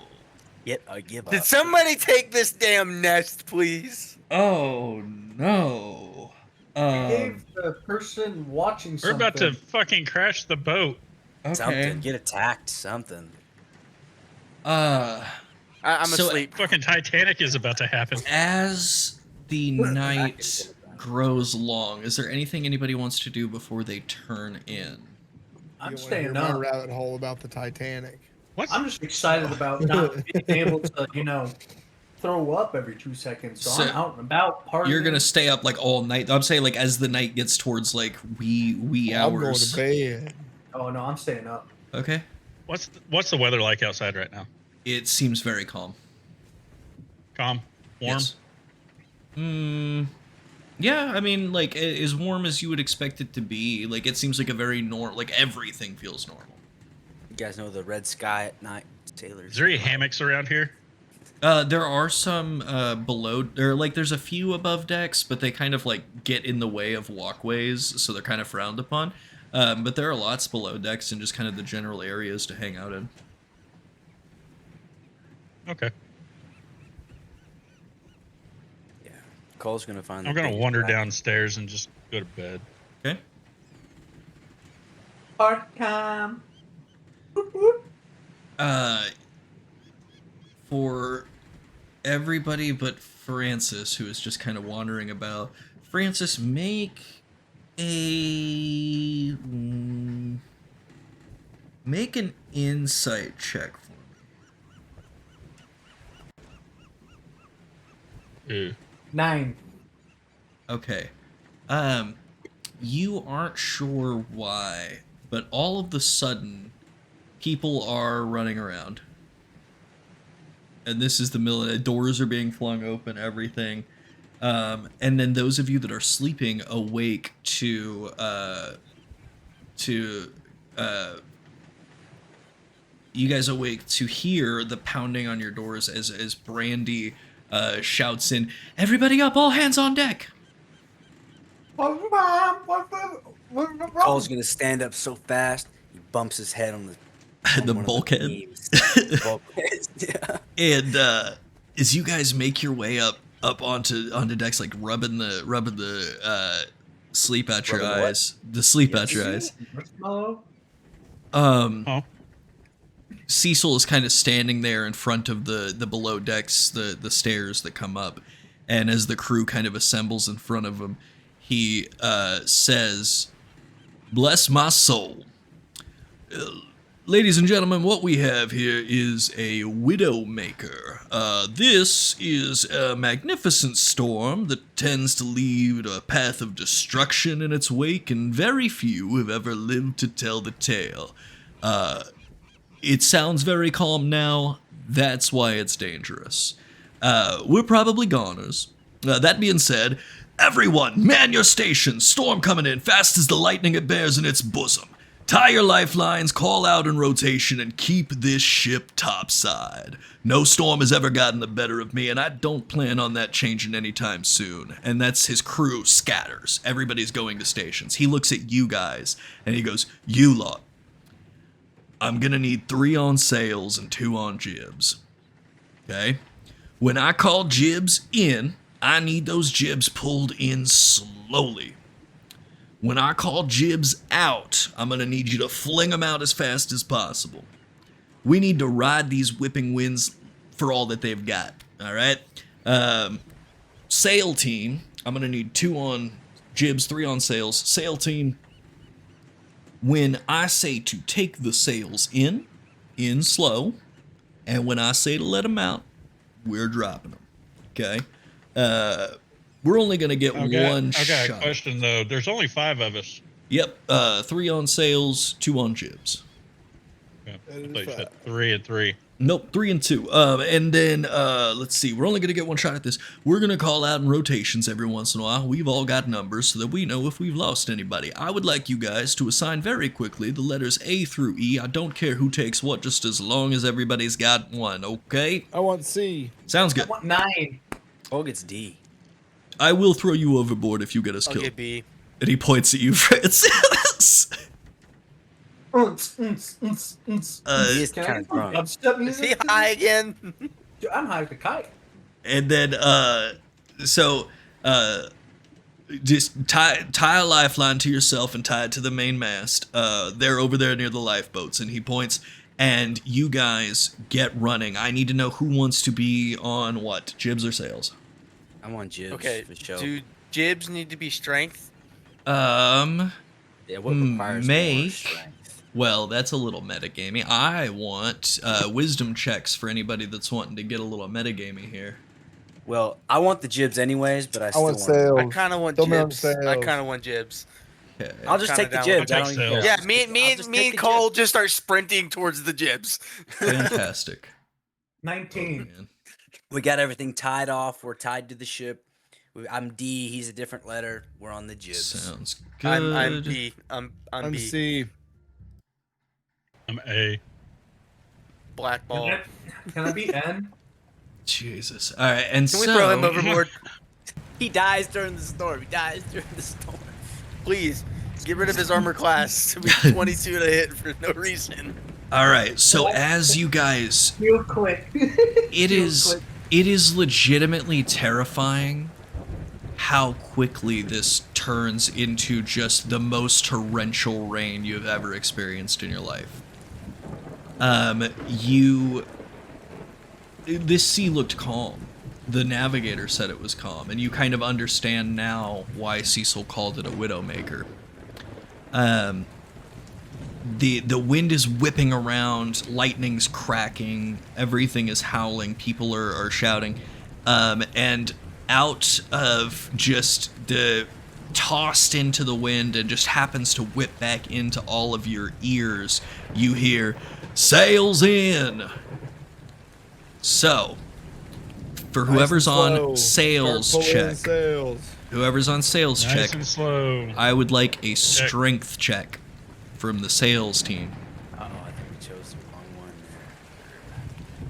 Yet I give up. Did somebody take this damn nest, please? Oh, no. Gave the person watching We're something. about to fucking crash the boat. Okay. Something. Get attacked. Something. I'm So- asleep. Fucking Titanic is about to happen. As the night grows long, is there anything anybody wants to do before they turn in? You don't wanna staying hear my up. rabbit hole about the Titanic. What's I'm just excited about not being able to, throw up every 2 seconds. So, So, I'm out and about partying. You're gonna stay up like all night. I'm saying like as the night gets towards like wee I'm going hours. to bed. Oh no, I'm staying up. Okay. what's the weather like outside right now? It seems very calm. Calm, warm. Yes. Yeah, I mean, like as warm as you would expect it to be. Like it seems like a very normal. Like everything feels normal. You guys know the red sky at night, sailors. Is there any hammocks around here? There are some below, or like there's a few above decks, but they kind of like get in the way of walkways, so they're kind of frowned upon. But there are lots below decks and just kind of the general areas to hang out in. Okay. Yeah. Cole's gonna find. I'm the gonna biggest wander rack. downstairs and just go to bed. Okay. Party time. For everybody but Francis, who is just kind of wandering about, Francis, make an insight check for me. Ew. 9. Okay. You aren't sure why, but all of the sudden, people are running around. And this is the middle. Doors are being flung open, everything. And then those of you that are sleeping awake to you guys awake to hear the pounding on your doors as Brandy shouts in, "Everybody up! All hands on deck!" Cole's gonna stand up so fast he bumps his head on the The one of bulkhead. beams. Bulkheads, yeah. And as you guys make your way up onto decks, like rubbing the sleep out your Rubbing what? eyes, the sleep out your eyes. Marshmallow? Oh, Cecil is kind of standing there in front of the below decks, the stairs that come up, and as the crew kind of assembles in front of him, he says, "Bless my soul. Ladies and gentlemen, what we have here is a Widowmaker. This is a magnificent storm that tends to leave a path of destruction in its wake, and very few have ever lived to tell the tale. It sounds very calm now. That's why it's dangerous. We're probably goners. That being said, everyone, man your stations. Storm coming in fast as the lightning it bears in its bosom. Tie your lifelines, call out in rotation, and keep this ship topside. No storm has ever gotten the better of me, and I don't plan on that changing anytime soon." And that's his crew scatters. Everybody's going to stations. He looks at you guys, and he goes, "You lot, I'm gonna need 3 on sails and 2 on jibs. Okay? When I call jibs in, I need those jibs pulled in slowly. When I call jibs out, I'm going to need you to fling them out as fast as possible. We need to ride these whipping winds for all that they've got, all right? Sail team, I'm going to need 2 on jibs, 3 on sails. Sail team, when I say to take the sails in slow, and when I say to let them out, we're dropping them, okay? We're only going to get one I got shot. a question though. There's only 5 of us. Yep, 3 on sails, 2 on jibs. Yeah, That I is thought you said five. 3 and 3. Nope, 3 and 2. And then, let's see, we're only going to get one shot at this. We're going to call out in rotations every once in a while. We've all got numbers so that we know if we've lost anybody. I would like you guys to assign very quickly the letters A through E. I don't care who takes what, just as long as everybody's got one, okay? I want C. Sounds I good. want 9. Cole gets D. I will throw you overboard if you get us I'll killed. get B. And he points at you, Francis. He is Can I kind get of some drunk. dubstep Is music? he high again? Dude, I'm high as a kite. And then, just tie a lifeline to yourself and tie it to the main mast. They're over there near the lifeboats, and he points, and you guys get running. I need to know who wants to be on what, jibs or sails? I'm on jibs Okay. for sure. Do jibs need to be strength? Yeah, what requires more make- strength? Well, that's a little metagamey. I want wisdom checks for anybody that's wanting to get a little metagamey here. Well, I want the jibs anyways, but I I still want want. sales. I kind of want Throw me on jibs. I sales. kind of want jibs. Okay. I'll just kinda take the down with jibs. I it. don't even I'll care. take Yeah, I'll me just and take the Cole jibs. just start sprinting towards the jibs. Fantastic. 19. Man. We got everything tied off. We're tied to the ship. I'm D. He's a different letter. We're on the jibs. Sounds good. I'm B. I'm I'm B. C. I'm A. Black ball. Can I be N? Jesus. All right, and Can we so throw him overboard? He dies during the storm. He dies during the storm. Please, get rid of his armor class. We 22 to hit for no reason. all right. So as you guys, Real quick. it is legitimately terrifying how quickly this turns into just the most torrential rain you've ever experienced in your life. This sea looked calm. The navigator said it was calm, and you kind of understand now why Cecil called it a widowmaker. The wind is whipping around, lightning's cracking, everything is howling, people are shouting, and out of just the tossed into the wind and just happens to whip back into all of your ears, you hear, "Sails in!" So, for whoever's Nice and on slow. sales Start pulling check, Sales. whoever's on sales Nice check, and slow. I would like a strength check from the sales team. Oh, I think we chose the wrong one there.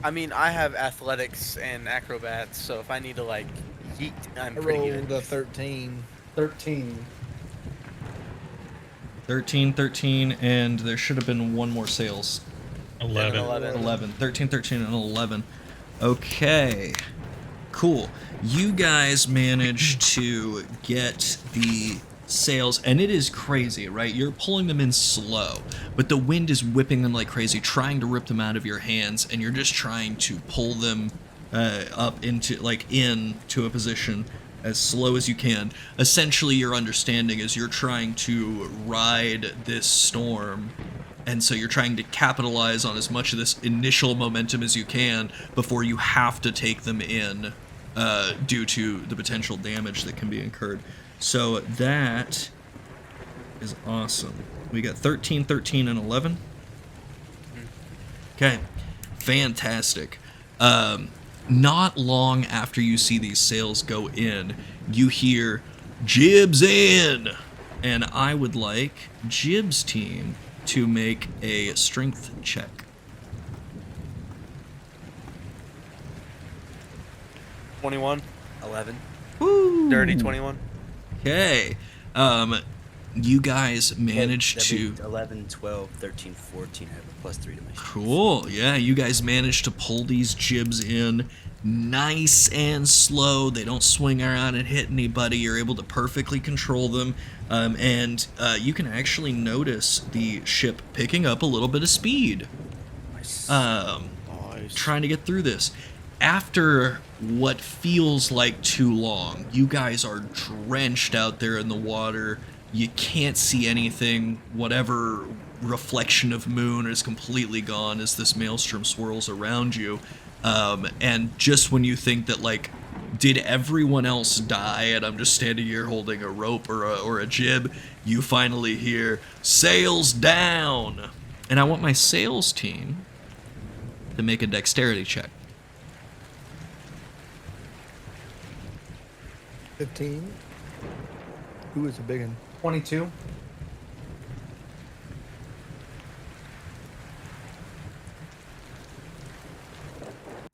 I mean, I have athletics and acrobats, so if I need to like yeet, I'm I pretty rolled good. a 13. 13. 13, and there should have been one more sales. 11. 11. 13, and 11. Okay. Cool. You guys managed to get the sails, and it is crazy, right? You're pulling them in slow, but the wind is whipping them like crazy, trying to rip them out of your hands, and you're just trying to pull them up into a position as slow as you can. Essentially, your understanding is you're trying to ride this storm, and so you're trying to capitalize on as much of this initial momentum as you can before you have to take them in due to the potential damage that can be incurred. So that is awesome. We got 13, and 11. Okay, fantastic. Not long after you see these sails go in, you hear, "Jibs in!" And I would like Jib's team to make a strength check. 21. 11. Woo! Dirty 21. Okay. You guys managed That'd to... be 11, 12, 13, 14. I have a +3 to my strength. Cool. Yeah, you guys managed to pull these jibs in nice and slow. They don't swing around and hit anybody. You're able to perfectly control them. And you can actually notice the ship picking up a little bit of speed. Nice. Trying to get through this. After what feels like too long, you guys are drenched out there in the water. You can't see anything. Whatever reflection of moon is completely gone as this maelstrom swirls around you. And just when you think that, like, did everyone else die and I'm just standing here holding a rope or a jib, you finally hear, "Sails down!" And I want my sales team to make a dexterity check. 15. Who is a big one? 22.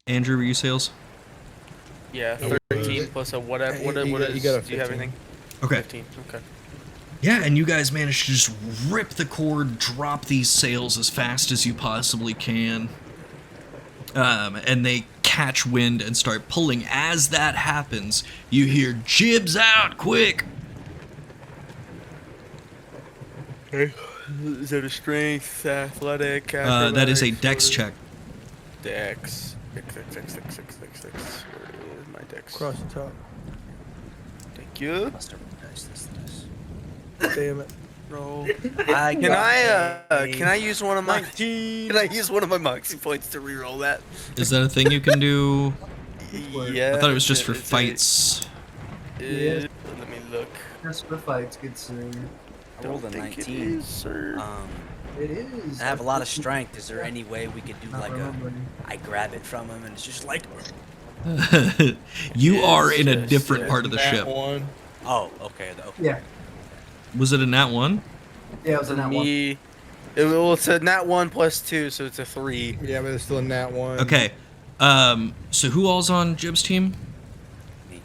Andrew, were you sales? Yeah, 13 plus a whatever. What You is? got a Do you have 15. anything? Okay. 15. Okay. Yeah, and you guys managed to just rip the cord, drop these sails as fast as you possibly can. And they catch wind and start pulling. As that happens, you hear, "Jibs out, quick!" Okay. Is that a strength, athletic? That is a acrobatics, dex what is- check. Dex. Where is my dex? Across the top. Thank you. Must have dice this. Damn it. Roll. I Can I use one of my Can I use one of my moxie points to reroll that? Is that a thing you can do? Yeah. I thought it was just for it's a- fights. Yes. Let me look. Just for fights, good sir. I rolled a Don't think it 19. is, sir. It is. I have a lot of strength. Is there any way we could do Not like remembering. I grab it from him and it's just like, You are in a Yes, different yes. part of the That ship. one. oh, okay, okay. Yeah. Was it a nat 1? Yeah, it was in that one. Well, it's a nat 1 plus 2, so it's a 3. Yeah, but it's still in that one. Okay. So who all's on Jib's team?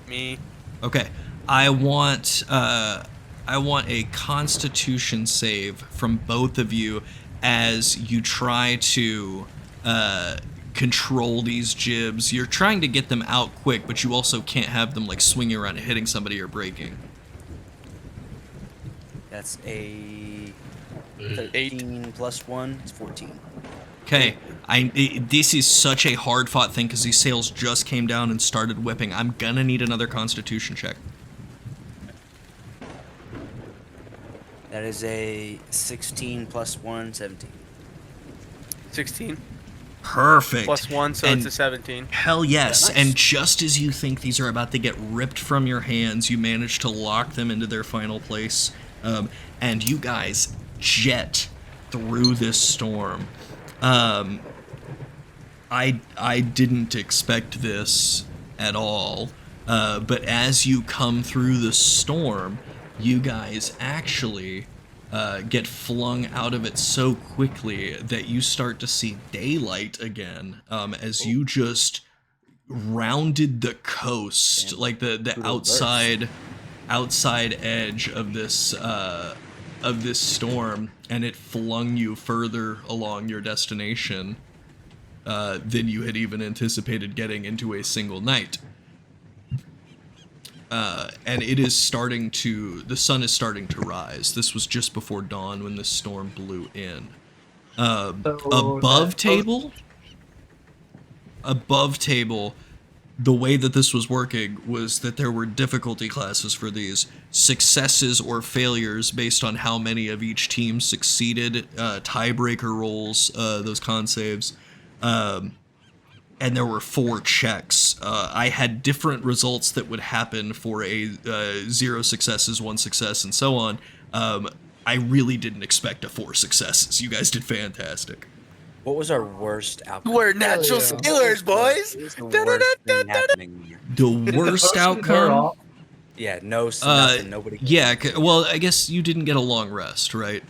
Me. Okay. I want a Constitution save from both of you as you try to control these jibs. You're trying to get them out quick, but you also can't have them like swinging around and hitting somebody or breaking. That's a 8. 13 plus 1. It's 14. Okay, this is such a hard fought thing because these sails just came down and started whipping. I'm gonna need another Constitution check. That is a 16 plus 1, 17. 16 Perfect. plus 1, so And- it's a 17. Hell yes. Yeah, nice. And just as you think these are about to get ripped from your hands, you manage to lock them into their final place. And you guys jet through this storm. I didn't expect this at all. But as you come through the storm, you guys actually get flung out of it so quickly that you start to see daylight again as you just rounded the coast, Damn. like the Brutal outside edge of this storm, and it flung you further along your destination than you had even anticipated getting into a single night. And it is the sun is starting to rise. This was just before dawn when the storm blew in. Above table, the way that this was working was that there were difficulty classes for these, successes or failures based on how many of each team succeeded, tiebreaker rolls, those con saves. And there were 4 checks. I had different results that would happen for a 0 successes, 1 success, and so on. I really didn't expect a 4 successes. You guys did fantastic. What was our worst outcome? We're natural yeah. sailors, boys. What was the worst thing happening here? The worst outcome. Yeah, nothing. Nobody. Yeah. Well, I guess you didn't get a long rest, right?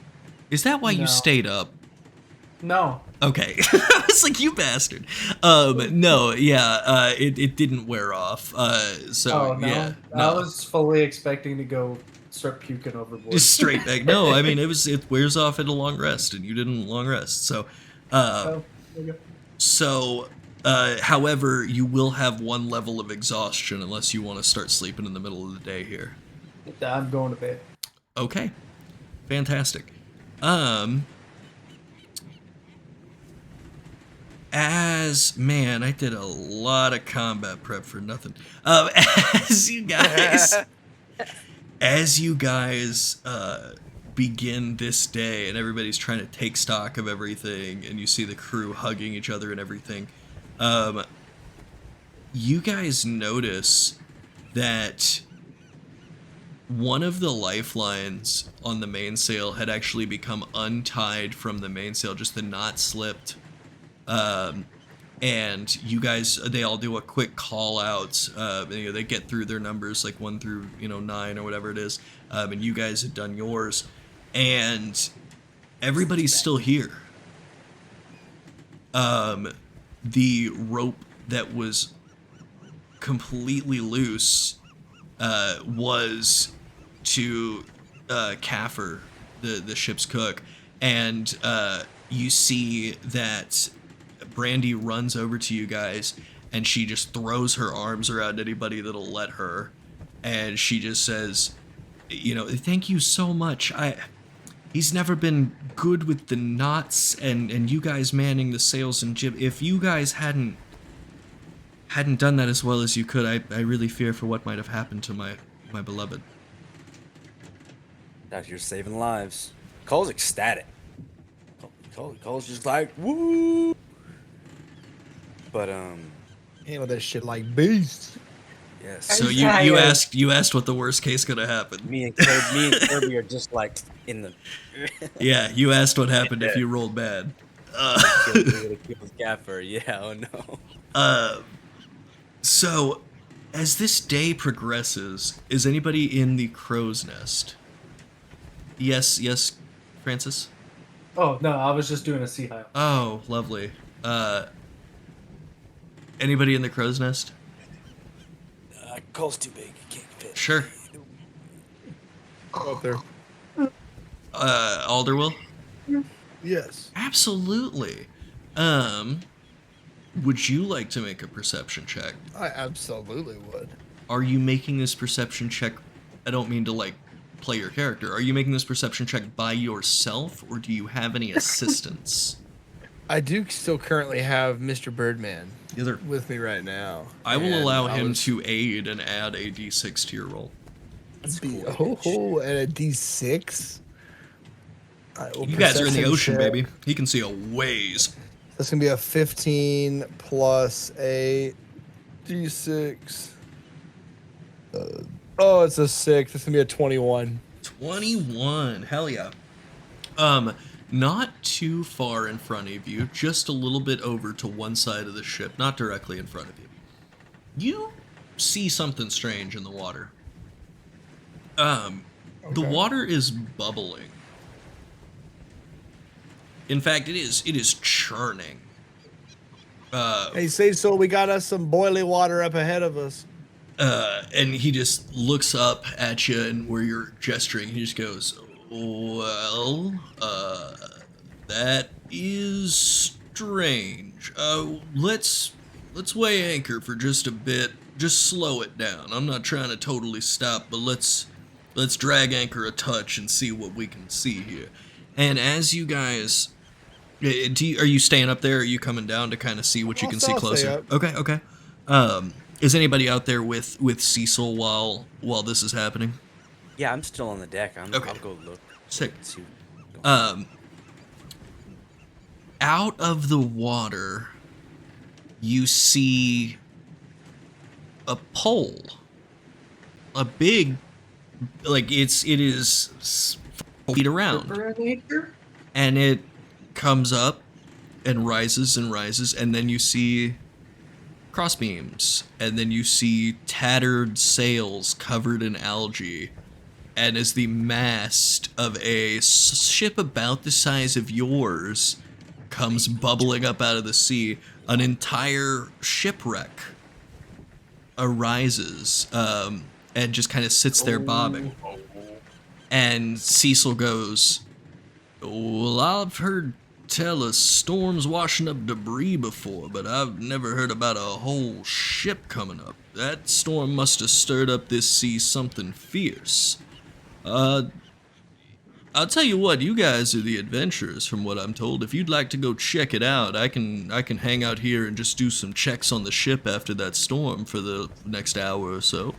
Is that why you No. stayed up? No. Okay. I was like, you bastard. No, yeah, it didn't wear off. So, Oh, no. yeah. I No. was fully expecting to go start puking overboard. Just straight back. No, I mean, it wears off at a long rest, and you didn't long rest. So, Oh, there you go. however, you will have 1 level of exhaustion unless you want to start sleeping in the middle of the day here. I'm going to bed. Okay. Fantastic. Man, I did a lot of combat prep for nothing. As you guys begin this day, and everybody's trying to take stock of everything, and you see the crew hugging each other and everything, you guys notice that one of the lifelines on the mainsail had actually become untied from the mainsail, just the knot slipped. And you guys, they all do a quick call out. They get through their numbers, like 1 through 9 or whatever it is. And you guys had done yours, and everybody's still here. The rope that was completely loose was to Kaffir, the ship's cook, and you see that Brandy runs over to you guys, and she just throws her arms around anybody that'll let her, and she just says, thank you so much. He's never been good with the knots, and you guys manning the sails and jib. If you guys hadn't done that as well as you could, I really fear for what might have happened to my beloved. Out here saving lives. Cole's ecstatic. Cole's just like, woo. But Handle that shit like beasts. yes. So you asked what the worst case could have happened. Me and Kirby are just like in the Yeah, you asked what happened if you rolled bad. kill Gaffer. Yeah, oh no. So, as this day progresses, is anybody in the crow's nest? Yes, Francis? Oh no, I was just doing a sea high. Oh, lovely. Anybody in the crow's nest? Cole's too big. He can't fit. Sure. Go up there. Alderwill? Yes. Absolutely. Would you like to make a perception check? I absolutely would. Are you making this perception check? I don't mean to like play your character. Are you making this perception check by yourself, or do you have any assistance? I do still currently have Mr. Birdman The other, with me right now. I will and allow I him was- to aid and add a d6 to your roll. That's cool. Oh, and a D6. You guys are in the Perception ocean, check. baby. He can see a ways. That's gonna be a 15 plus a D6. Oh, it's a 6. It's gonna be a 21. 21. Hell yeah. Not too far in front of you, just a little bit over to one side of the ship, not directly in front of you. You see something strange in the water. The Okay. water is bubbling. In fact, it is churning. Hey, say so. We got us some boiling water up ahead of us. And he just looks up at you, and where you're gesturing, he just goes, "Well, that is strange. Let's weigh anchor for just a bit. Just slow it down. I'm not trying to totally stop, but let's drag anchor a touch and see what we can see here." And as you guys, are you staying up there? Or are you coming down to kind of see what you can see I'll stay closer? up. Okay. Is anybody out there with Cecil while this is happening? Yeah, I'm still on the deck. Okay. I'll go look. Sick. See what's going on. Out of the water, you see a pole. A big, like it is 4 feet around, and it comes up and rises, and then you see crossbeams, and then you see tattered sails covered in algae, and as the mast of a ship about the size of yours comes bubbling up out of the sea, an entire shipwreck arises, and just kind of sits there bobbing. And Cecil goes, "Well, I've heard tell of storms washing up debris before, but I've never heard about a whole ship coming up. That storm must have stirred up this sea something fierce. I'll tell you what, you guys are the adventurers from what I'm told. If you'd like to go check it out, I can hang out here and just do some checks on the ship after that storm for the next hour or so."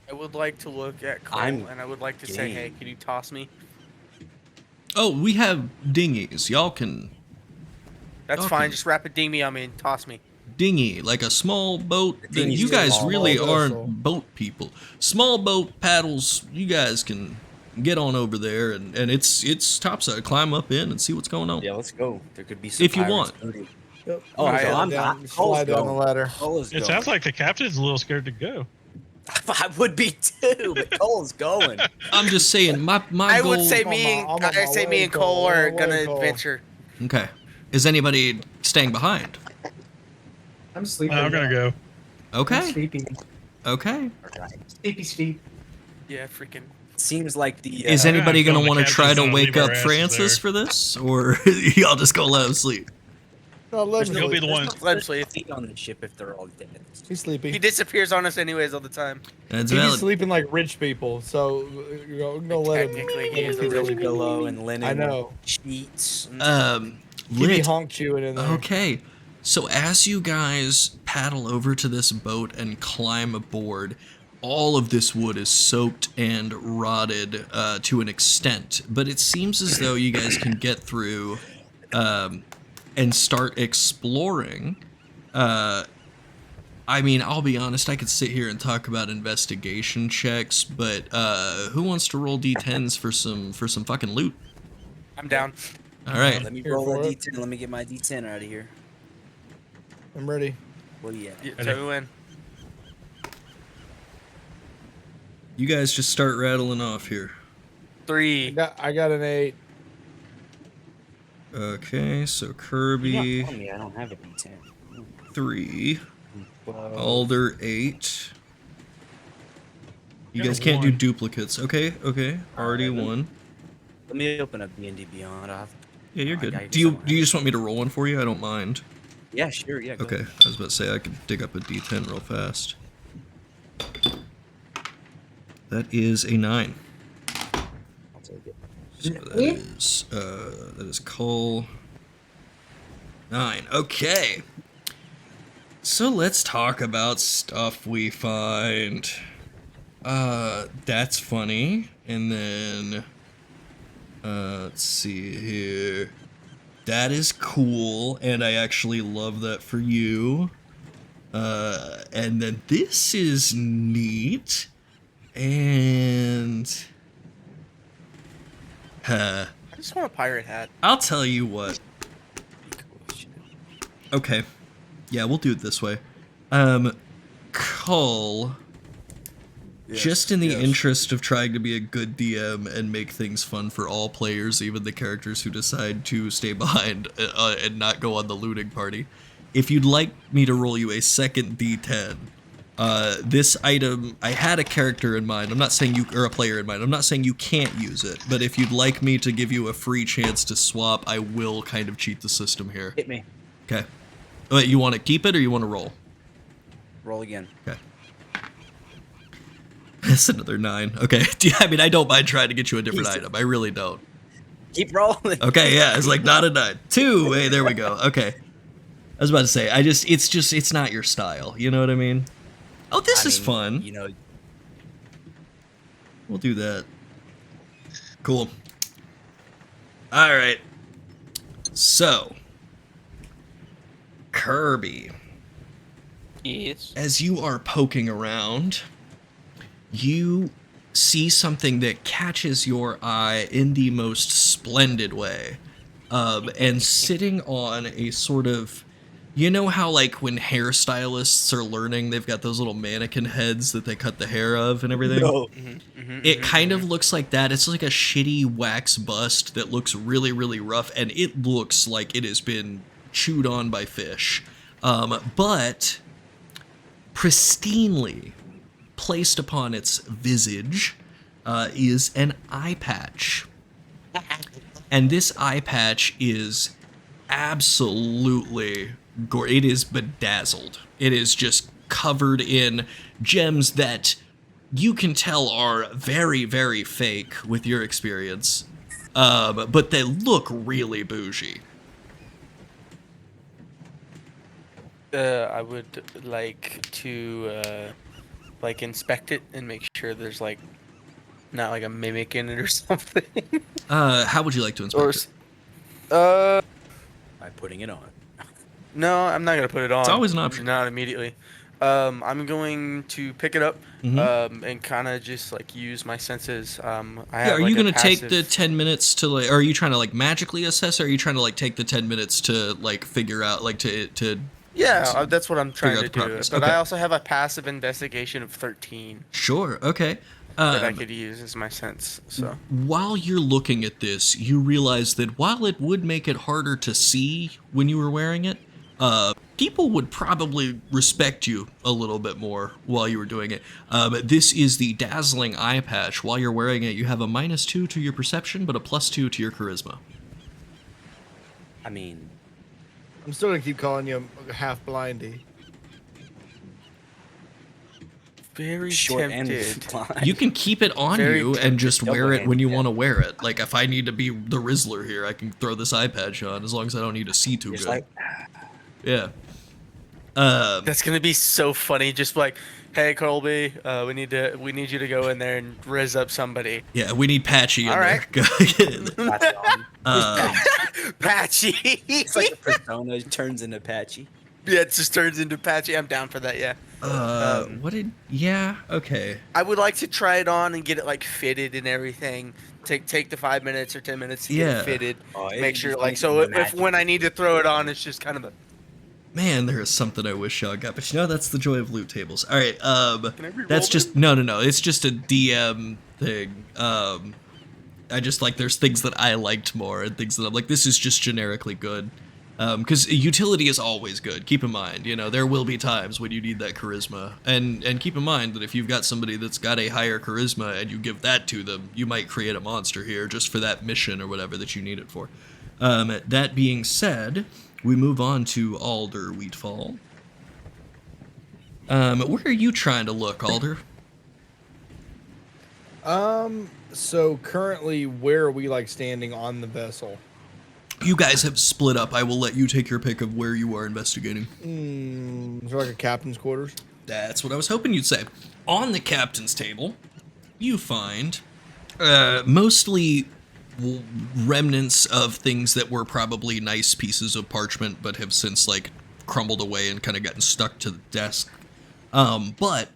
I would like to look at Cole, I'm and I would like to say, game. hey, can you toss me? Oh, we have dinghies. Y'all can That's Okay. fine. Just wrap a dinghy on me and toss me. dinghy, like a small boat. dinghy's You guys small. really Small aren't vessel. boat people. Small boat paddles, you guys can get on over there, and it's topside. Climb up in and see what's going on. Yeah, let's go. There could be some If you pirates want. looting. Yep. Oh, Right, so I'm down, not. slide down the Going. ladder. Cole is It going. sounds like the captain's a little scared to go. I would be too, but Cole's going. I'm just saying, my I goal. would say I'm me on and my I say way, me and Cole. Cole I'm are on my gonna way, Cole. adventure. Okay. Is anybody staying behind? I'm sleeping. I'm gonna go. I'm Okay. sleepy. Okay. Sleepy. Yeah, freaking. Seems like the. Is Yeah, anybody I'm gonna telling the want to try captain's to gonna wake leave our up asses Francis there. for this, or y'all just gonna let him sleep? No, let him He'll be sleep. the one. Let him sleep. Feet on the ship if they're all dead. He's sleepy. He disappears on us anyways all the time. That's He be valid. sleeping like rich people, so no let him. Technically, let he him is a keep rich sleeping. Pillow and linen. I know. Sheets. He be Lit. honk chewing in there. Okay, so as you guys paddle over to this boat and climb aboard, all of this wood is soaked and rotted to an extent, but it seems as though you guys can get through and start exploring. I mean, I'll be honest, I could sit here and talk about investigation checks, but who wants to roll d10s for some fucking loot? I'm down. All right. Let me Here roll a for it. D10. Let me get my D10 out of here. I'm ready. What do you Yeah, Ready. tell me when. You guys just start rattling off here. 3. I got an 8. Okay, so You're Kirby, not telling me I don't have a D10. 3. 12. Alder, 8. You Got a guys can't do 1. duplicates. Okay. Already Alright, 1. Let me open up D&D Beyond. Yeah, you're I good. guess Do you I don't do you have- just want me to roll one for you? I don't mind. Yeah, sure. Yeah. Go Okay, ahead. I was about to say I could dig up a d10 real fast. That is a 9. I'll take it. So that is Cole. 9. Okay. So let's talk about stuff we find. That's funny. And then let's see here. That is cool, and I actually love that for you. And then this is neat. And I just want a pirate hat. I'll tell you what. Okay. Yeah, we'll do it this way. Cull, just in the interest of trying to be a good DM and make things fun for all players, even the characters who decide to stay behind and not go on the looting party, if you'd like me to roll you a second D10, this item, I had a character in mind. I'm not saying you, or a player in mind. I'm not saying you can't use it, but if you'd like me to give you a free chance to swap, I will kind of cheat the system here. Hit me. Okay. Wait, you want to keep it or you want to roll? Roll again. Okay. That's another 9. Okay. I mean, I don't mind trying to get you a different Easy. item. I really don't. Keep rolling. Okay, yeah, it's like not a 9. 2. Hey, there we go. Okay. I was about to say, it's not your style. You know what I mean? Oh, this I is mean, fun. You know, We'll do that. Cool. All right. So, Kirby, Yes. as you are poking around, you see something that catches your eye in the most splendid way. And sitting on a sort of, you know how like when hairstylists are learning, they've got those little mannequin heads that they cut the hair of and everything? It kind of looks like that. It's like a shitty wax bust that looks really, really rough, and it looks like it has been chewed on by fish. But pristinely placed upon its visage is an eye patch. And this eye patch is absolutely it is bedazzled. It is just covered in gems that you can tell are very, very fake with your experience. But they look really bougie. I would like to like inspect it and make sure there's like not like a mimic in it or something. How would you like to inspect or it? by putting it on. no, I'm not gonna put it on. It's always an option. Not immediately. I'm going to pick it up and kind of just like use my senses. I Yeah, have, are like, you a gonna take the passive- 10 minutes to like? Are you trying to like magically assess? Or are you trying to like take the 10 minutes to like figure out like to? Yeah, that's what I'm trying out to the do. properties. But Okay. I also have a passive investigation of 13 Sure. Okay. that I could use as my sense. So While you're looking at this, you realize that while it would make it harder to see when you were wearing it, people would probably respect you a little bit more while you were doing it. This is the dazzling eye patch. While you're wearing it, you have a -2 to your perception, but a +2 to your charisma. I mean, I'm still gonna keep calling you half blindy. very short tempted. and blind. You can keep it on Very you and just wear it when you double-handed, want to wear it. Like if I need to be the Rizzler here, I can throw this eye patch on as long as I don't need to see too Just good. like, Yeah. That's gonna be so funny. Just like, hey Colby, we need you to go in there and rizz up somebody. Yeah, we need Patchy in All there. right. Go get in there. Patchy on. Um, Patchy. It's like a persona turns into Patchy. Yeah, it just turns into Patchy. I'm down for that. Yeah. yeah, okay. I would like to try it on and get it like fitted and everything. Take the 5 minutes or 10 minutes to get Yeah. it fitted. Oh, it'd Make be sure funny like to so if imagine. when I need to throw it on, it's just kind of a. Man, there is something I wish y'all got, but you know that's the joy of loot tables. All right, Can I re-roll that's this? just no. It's just a DM thing. I just like there's things that I liked more and things that I'm like this is just generically good. Because utility is always good. Keep in mind, you know there will be times when you need that charisma, and keep in mind that if you've got somebody that's got a higher charisma and you give that to them, you might create a monster here just for that mission or whatever that you need it for. That being said, we move on to Alder Wheatfall. Where are you trying to look, Alder? So currently, where are we like standing on the vessel? You guys have split up. I will let you take your pick of where you are investigating. Is there like a captain's quarters? That's what I was hoping you'd say. On the captain's table, you find mostly remnants of things that were probably nice pieces of parchment but have since like crumbled away and kind of gotten stuck to the desk. But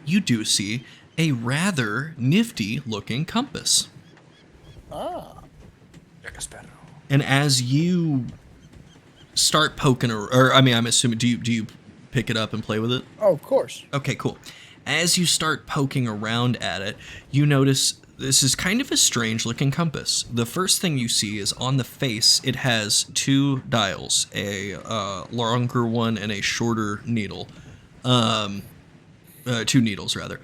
you do see a rather nifty looking compass. And as you start poking, I'm assuming, do you pick it up and play with it? Oh, of course. Okay, cool. As you start poking around at it, you notice this is kind of a strange looking compass. The first thing you see is on the face, it has two dials, a longer one and a shorter needle. Two needles, rather.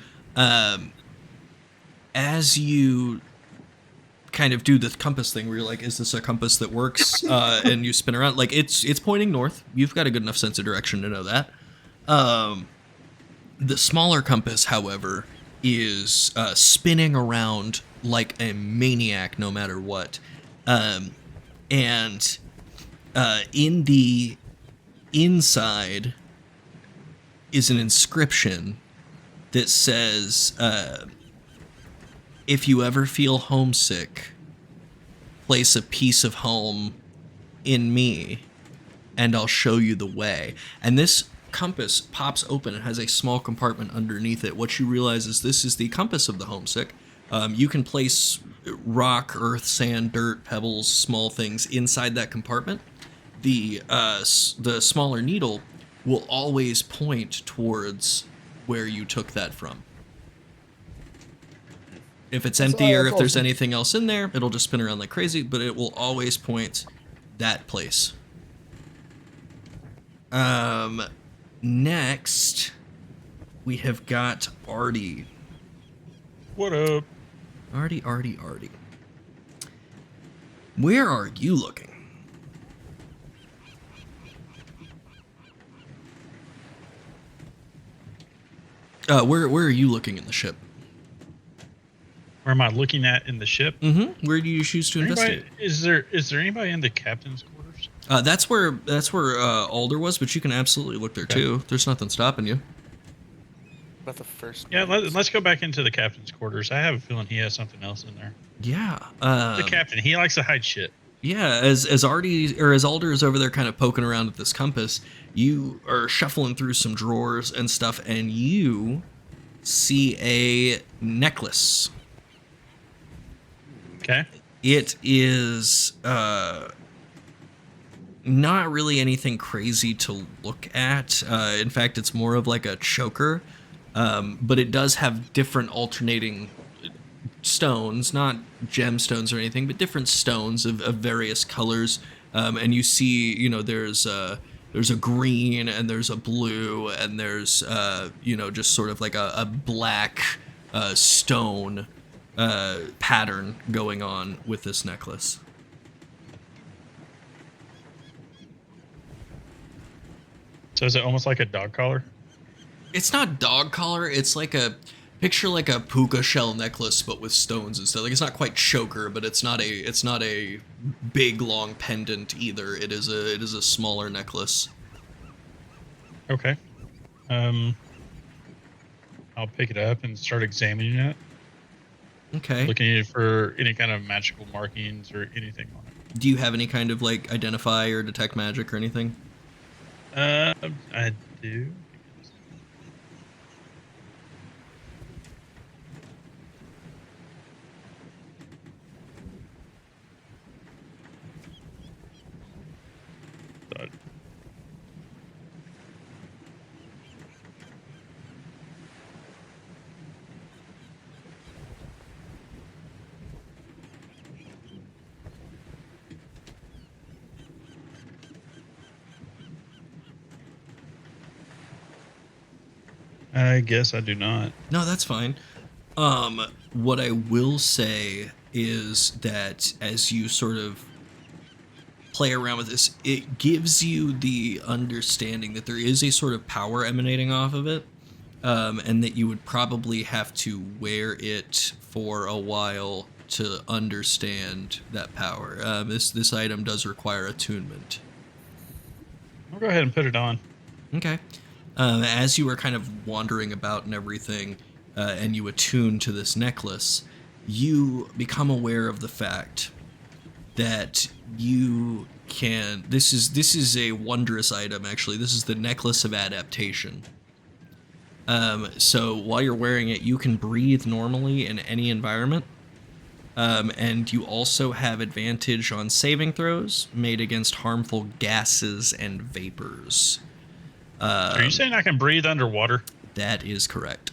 As you kind of do the compass thing where you're like, is this a compass that works? And you spin around, like it's pointing north. You've got a good enough sense of direction to know that. The smaller compass, however, is spinning around like a maniac no matter what. And in the inside is an inscription that says, if you ever feel homesick, place a piece of home in me, and I'll show you the way. And this compass pops open and has a small compartment underneath it. What you realize is this is the compass of the homesick. You can place rock, earth, sand, dirt, pebbles, small things inside that compartment. The smaller needle will always point towards where you took that from. If it's empty or if there's anything else in there, it'll just spin around like crazy, but it will always point that place. Next, we have got Artie. What up? Artie. Where are you looking? Where are you looking in the ship? Where am I looking at in the ship? Mm-hmm. Where do you choose to investigate? Is there anybody in the captain's quarters? That's where Alder was, but you can absolutely look there too. There's nothing stopping you. About the first. Yeah, let's go back into the captain's quarters. I have a feeling he has something else in there. Yeah. The captain, he likes to hide shit. Yeah, as Alder is over there kind of poking around with this compass, you are shuffling through some drawers and stuff, and you see a necklace. Okay. It is not really anything crazy to look at. In fact, it's more of like a choker, but it does have different alternating stones, not gemstones or anything, but different stones of various colors. And you see, there's a green and there's a blue and there's, just sort of like a black stone pattern going on with this necklace. So is it almost like a dog collar? It's not dog collar. It's like a puka shell necklace, but with stones instead. Like it's not quite choker, but it's not a big long pendant either. It is a smaller necklace. Okay. I'll pick it up and start examining it, Okay. looking at it for any kind of magical markings or anything on it. Do you have any kind of like identify or detect magic or anything? I do. But I guess I do not. No, that's fine. What I will say is that as you sort of play around with this, it gives you the understanding that there is a sort of power emanating off of it, and that you would probably have to wear it for a while to understand that power. This item does require attunement. I'll go ahead and put it on. Okay. As you are kind of wandering about and everything, and you attune to this necklace, you become aware of the fact that you can. This is a wondrous item. Actually, this is the necklace of adaptation. So while you're wearing it, you can breathe normally in any environment. And you also have advantage on saving throws made against harmful gases and vapors. Are you saying I can breathe underwater? That is correct.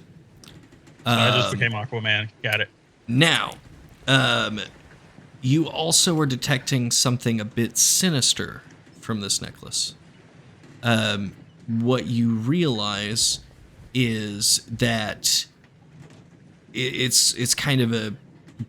So I just became Aquaman. Got it. Now, you also are detecting something a bit sinister from this necklace. What you realize is that it's kind of a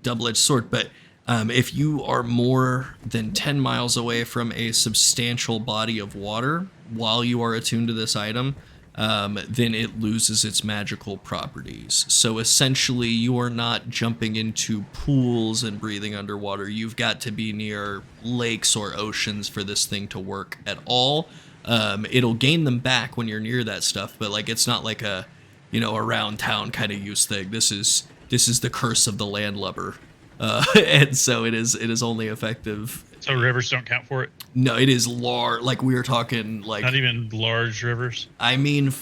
double-edged sword, but if you are more than 10 miles away from a substantial body of water while you are attuned to this item, then it loses its magical properties. So essentially, you are not jumping into pools and breathing underwater. You've got to be near lakes or oceans for this thing to work at all. It'll gain them back when you're near that stuff, but like it's not like a, around town kind of use thing. This is the curse of the landlubber, and so it is only effective. So rivers don't count for it? No, it is large. Like we were talking, like Not even large rivers? I mean,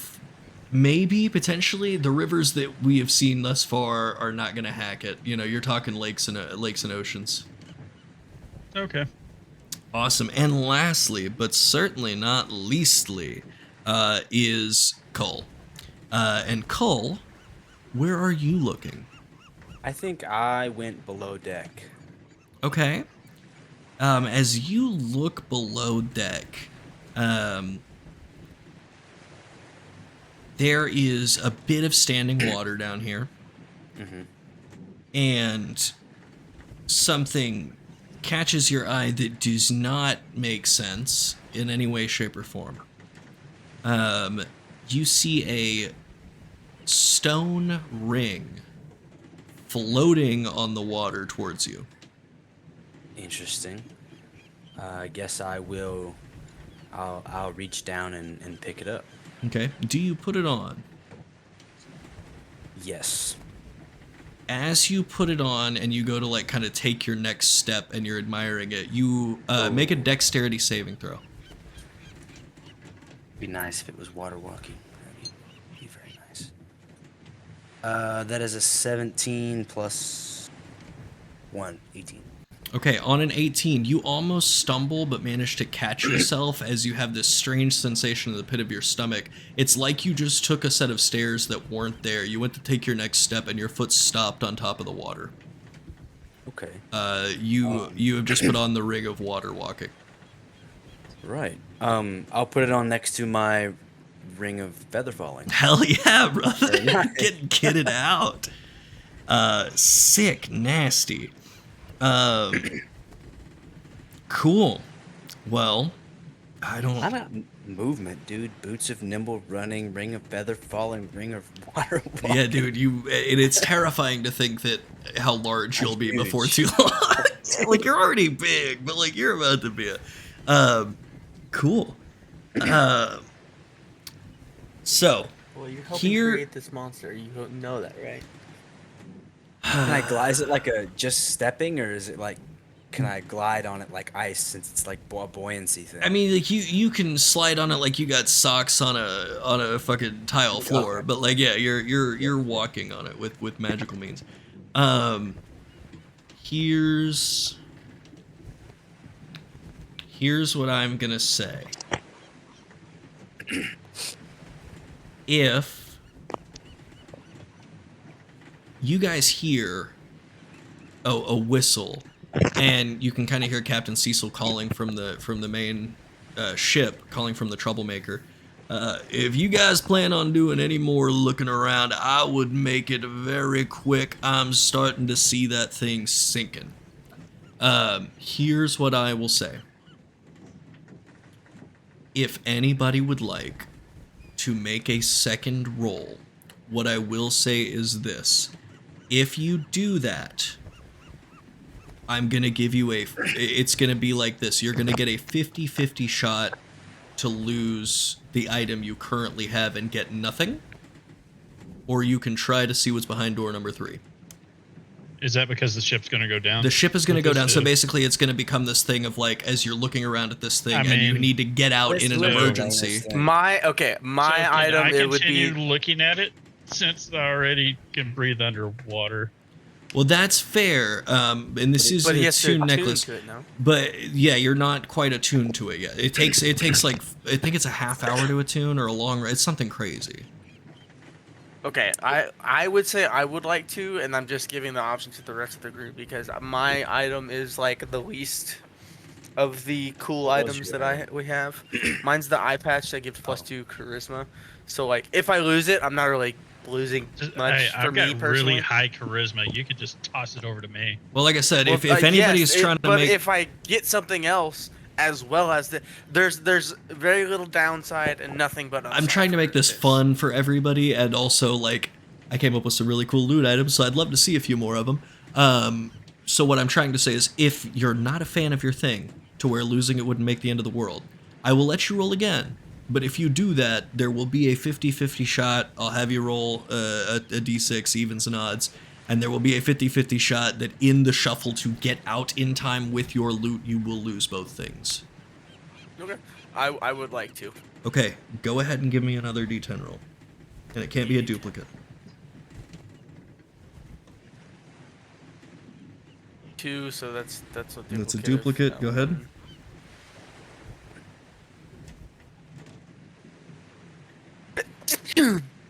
maybe potentially the rivers that we have seen thus far are not going to hack it. You're talking lakes and oceans. Okay. Awesome. And lastly, but certainly not leastly, is Cull. And Cull, where are you looking? I think I went below deck. Okay. As you look below deck, there is a bit of standing water down here. Mm-hmm. And something catches your eye that does not make sense in any way, shape, or form. You see a stone ring floating on the water towards you. Interesting. I guess I will. I'll reach down and pick it up. Okay. Do you put it on? Yes. As you put it on and you go to like kind of take your next step and you're admiring it, you make a dexterity saving throw. Be nice if it was water walking. That'd be very nice. That is a 17 plus 1, 18. Okay, on an 18, you almost stumble but manage to catch yourself as you have this strange sensation in the pit of your stomach. It's like you just took a set of stairs that weren't there. You went to take your next step and your foot stopped on top of the water. Okay. You have just put on the ring of water walking. Right. I'll put it on next to my ring of feather falling. Hell yeah, brother. Very nice. Get it out. Sick, nasty. Cool. Well, I don't. I'm got movement, dude. Boots of nimble running, ring of feather falling, ring of water walking. Yeah, dude. It's terrifying to think that how large you'll be huge. before too long. Like you're already big, but like you're about to be a. Cool. So Well, you're helping Here- create this monster. You know that, right? Can I glide? Is it like a just stepping, or is it like, can I glide on it like ice since it's like a buoyancy thing? I mean, like you can slide on it like you got socks on a fucking tile floor, but like yeah, you're walking on it with magical means. Here's what I'm gonna say. If you guys hear a whistle, and you can kind of hear Captain Cecil calling from the main ship, calling from the Troublemaker. If you guys plan on doing any more looking around, I would make it very quick. I'm starting to see that thing sinking. Here's what I will say. If anybody would like to make a second roll, what I will say is this. If you do that, I'm going to give you it's going to be like this. You're going to get a 50-50 shot to lose the item you currently have and get nothing. Or you can try to see what's behind door number 3. Is that because the ship's going to go down? The ship is going to With go this down, so ship? basically it's going to become this thing of like, as you're looking around at this thing I and you mean, need to get out in an Let's look at emergency. this thing. So My can item I it would continue be looking at it since I already can breathe underwater. Well, that's fair, and this is but he a has to tune attune necklace. to it now. But yeah, you're not quite attuned to it yet. It takes like, I think it's a half hour to attune or a long. It's something crazy. Okay, I would say I would like to, and I'm just giving the option to the rest of the group because my item is like the least of the cool items that we have. Mine's the eye patch that gives +2 charisma. So like, if I lose it, I'm not really losing much Hey, for I've me got personally. really high charisma. You could just toss it over to me. Well, like I said, Well, if anybody's yes, trying to but make, if I get something else as well as there's very little downside and nothing but upside I'm trying to make for this fun for everybody, and also like, I came up with some really cool loot items, so I'd love to see a few more of them. So what I'm trying to say is, if you're not a fan of your thing, to where losing it wouldn't make the end of the world, I will let you roll again. But if you do that, there will be a 50-50 shot. I'll have you roll a d6, evens and odds, and there will be a 50-50 shot that in the shuffle to get out in time with your loot, you will lose both things. Okay, I would like to. Okay, go ahead and give me another d10 roll. And it can't be a duplicate. 2, so that's what That's a of duplicate. that Go ahead. one.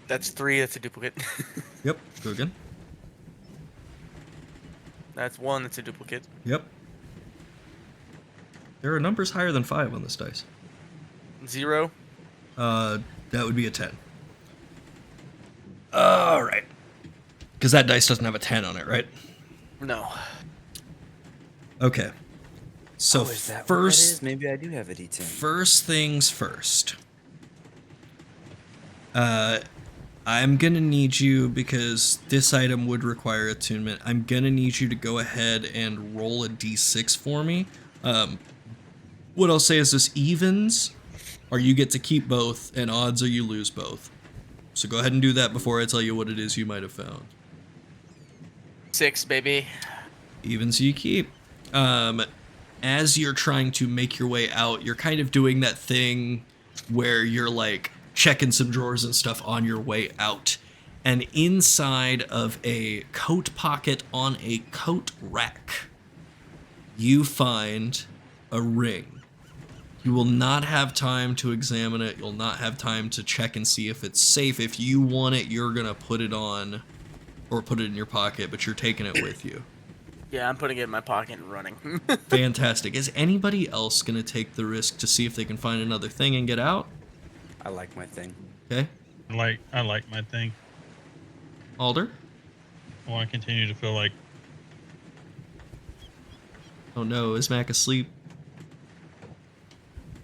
That's 3. That's a duplicate. Yep, go again. That's 1. That's a duplicate. Yep. There are numbers higher than 5 on this dice. 0. That would be a 10. Alright. Because that dice doesn't have a 10 on it, right? No. Okay. So Oh, is that what that first, is? Maybe I do have a D10. first things first. I'm gonna need you, because this item would require attunement, I'm gonna need you to go ahead and roll a d6 for me. What I'll say is this: evens are you get to keep both, and odds are you lose both. So go ahead and do that before I tell you what it is you might have found. 6, baby. Evens you keep. As you're trying to make your way out, you're kind of doing that thing where you're like checking some drawers and stuff on your way out. And inside of a coat pocket on a coat rack, you find a ring. You will not have time to examine it. You'll not have time to check and see if it's safe. If you want it, you're going to put it on or put it in your pocket, but you're taking it with you. Yeah, I'm putting it in my pocket and running. Fantastic. Is anybody else going to take the risk to see if they can find another thing and get out? I like my thing. Okay. I like my thing. Alder? I want to continue to feel like Oh no, is Mac asleep?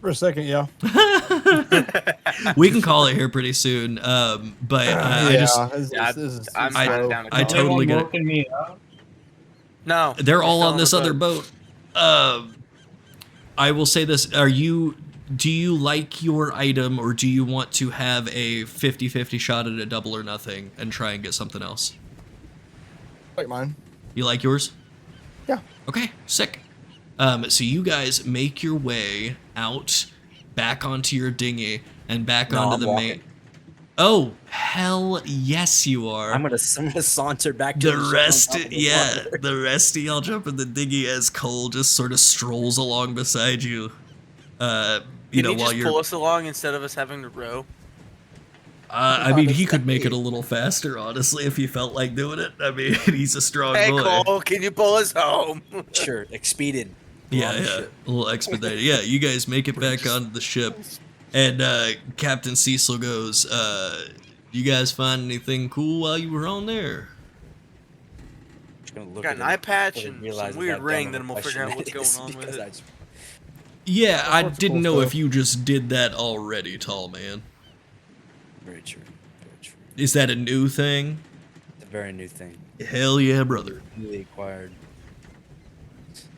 For a second, yeah. We can call it here pretty soon. But I just I'm I- not down to I call it. totally get it. Woken me up. No. they're I all fell on this the other boat. I will say this: do you like your item, or do you want to have a 50-50 shot at a double or nothing and try and get something else? Like mine. You like yours? Yeah. Okay, sick. So you guys make your way out, back onto your dinghy, and back No, onto I'm the walking. main. Oh, hell yes, you are. I'm gonna saunter back to The ship on rest, top of the yeah, water. the rest of y'all jump in the dinghy as Cole just sort of strolls along beside you. You Can know, he while just you're. pull us along instead of us having to row? I mean, he could make it a Honestly. little faster, honestly, if he felt like doing it. I mean, he's a strong Hey, boy. Cole, can you pull us home? Sure, expedient. Yeah, On the yeah, ship. a little expedited. Yeah, you guys make it back onto the ship, and Captain Cecil goes, "You guys find anything cool while you were on there?" Just gonna look Got at an him eye patch before he and realizes some weird how dumb ring, of a then we'll figure question out what's it going is, on with because it. I just- Yeah, I sorts of didn't cool know stuff. if you just did that already, tall man. Very true. Very true. Is that a new thing? It's a very new thing. Hell yeah, brother. Newly acquired.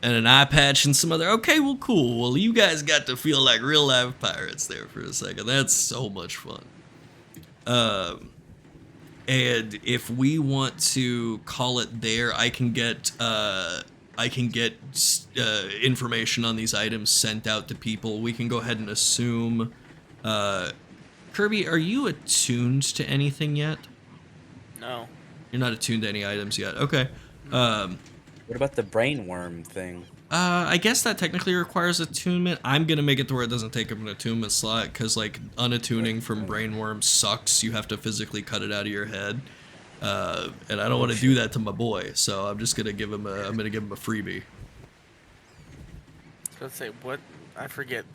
And an eye patch and some other. Okay, well, cool. Well, you guys got to feel like real live pirates there for a second. That's so much fun. And if we want to call it there, I can get information on these items sent out to people. We can go ahead and assume. Kirby, are you attuned to anything yet? No. You're not attuned to any items yet. Okay. What about the brainworm thing? I guess that technically requires attunement. I'm gonna make it to where it doesn't take up an attunement slot, because like unattuning from brainworm sucks. You have to physically cut it out of your head, and I don't want to do that to my boy. So I'm just gonna give him a freebie. Let's say what? I forget.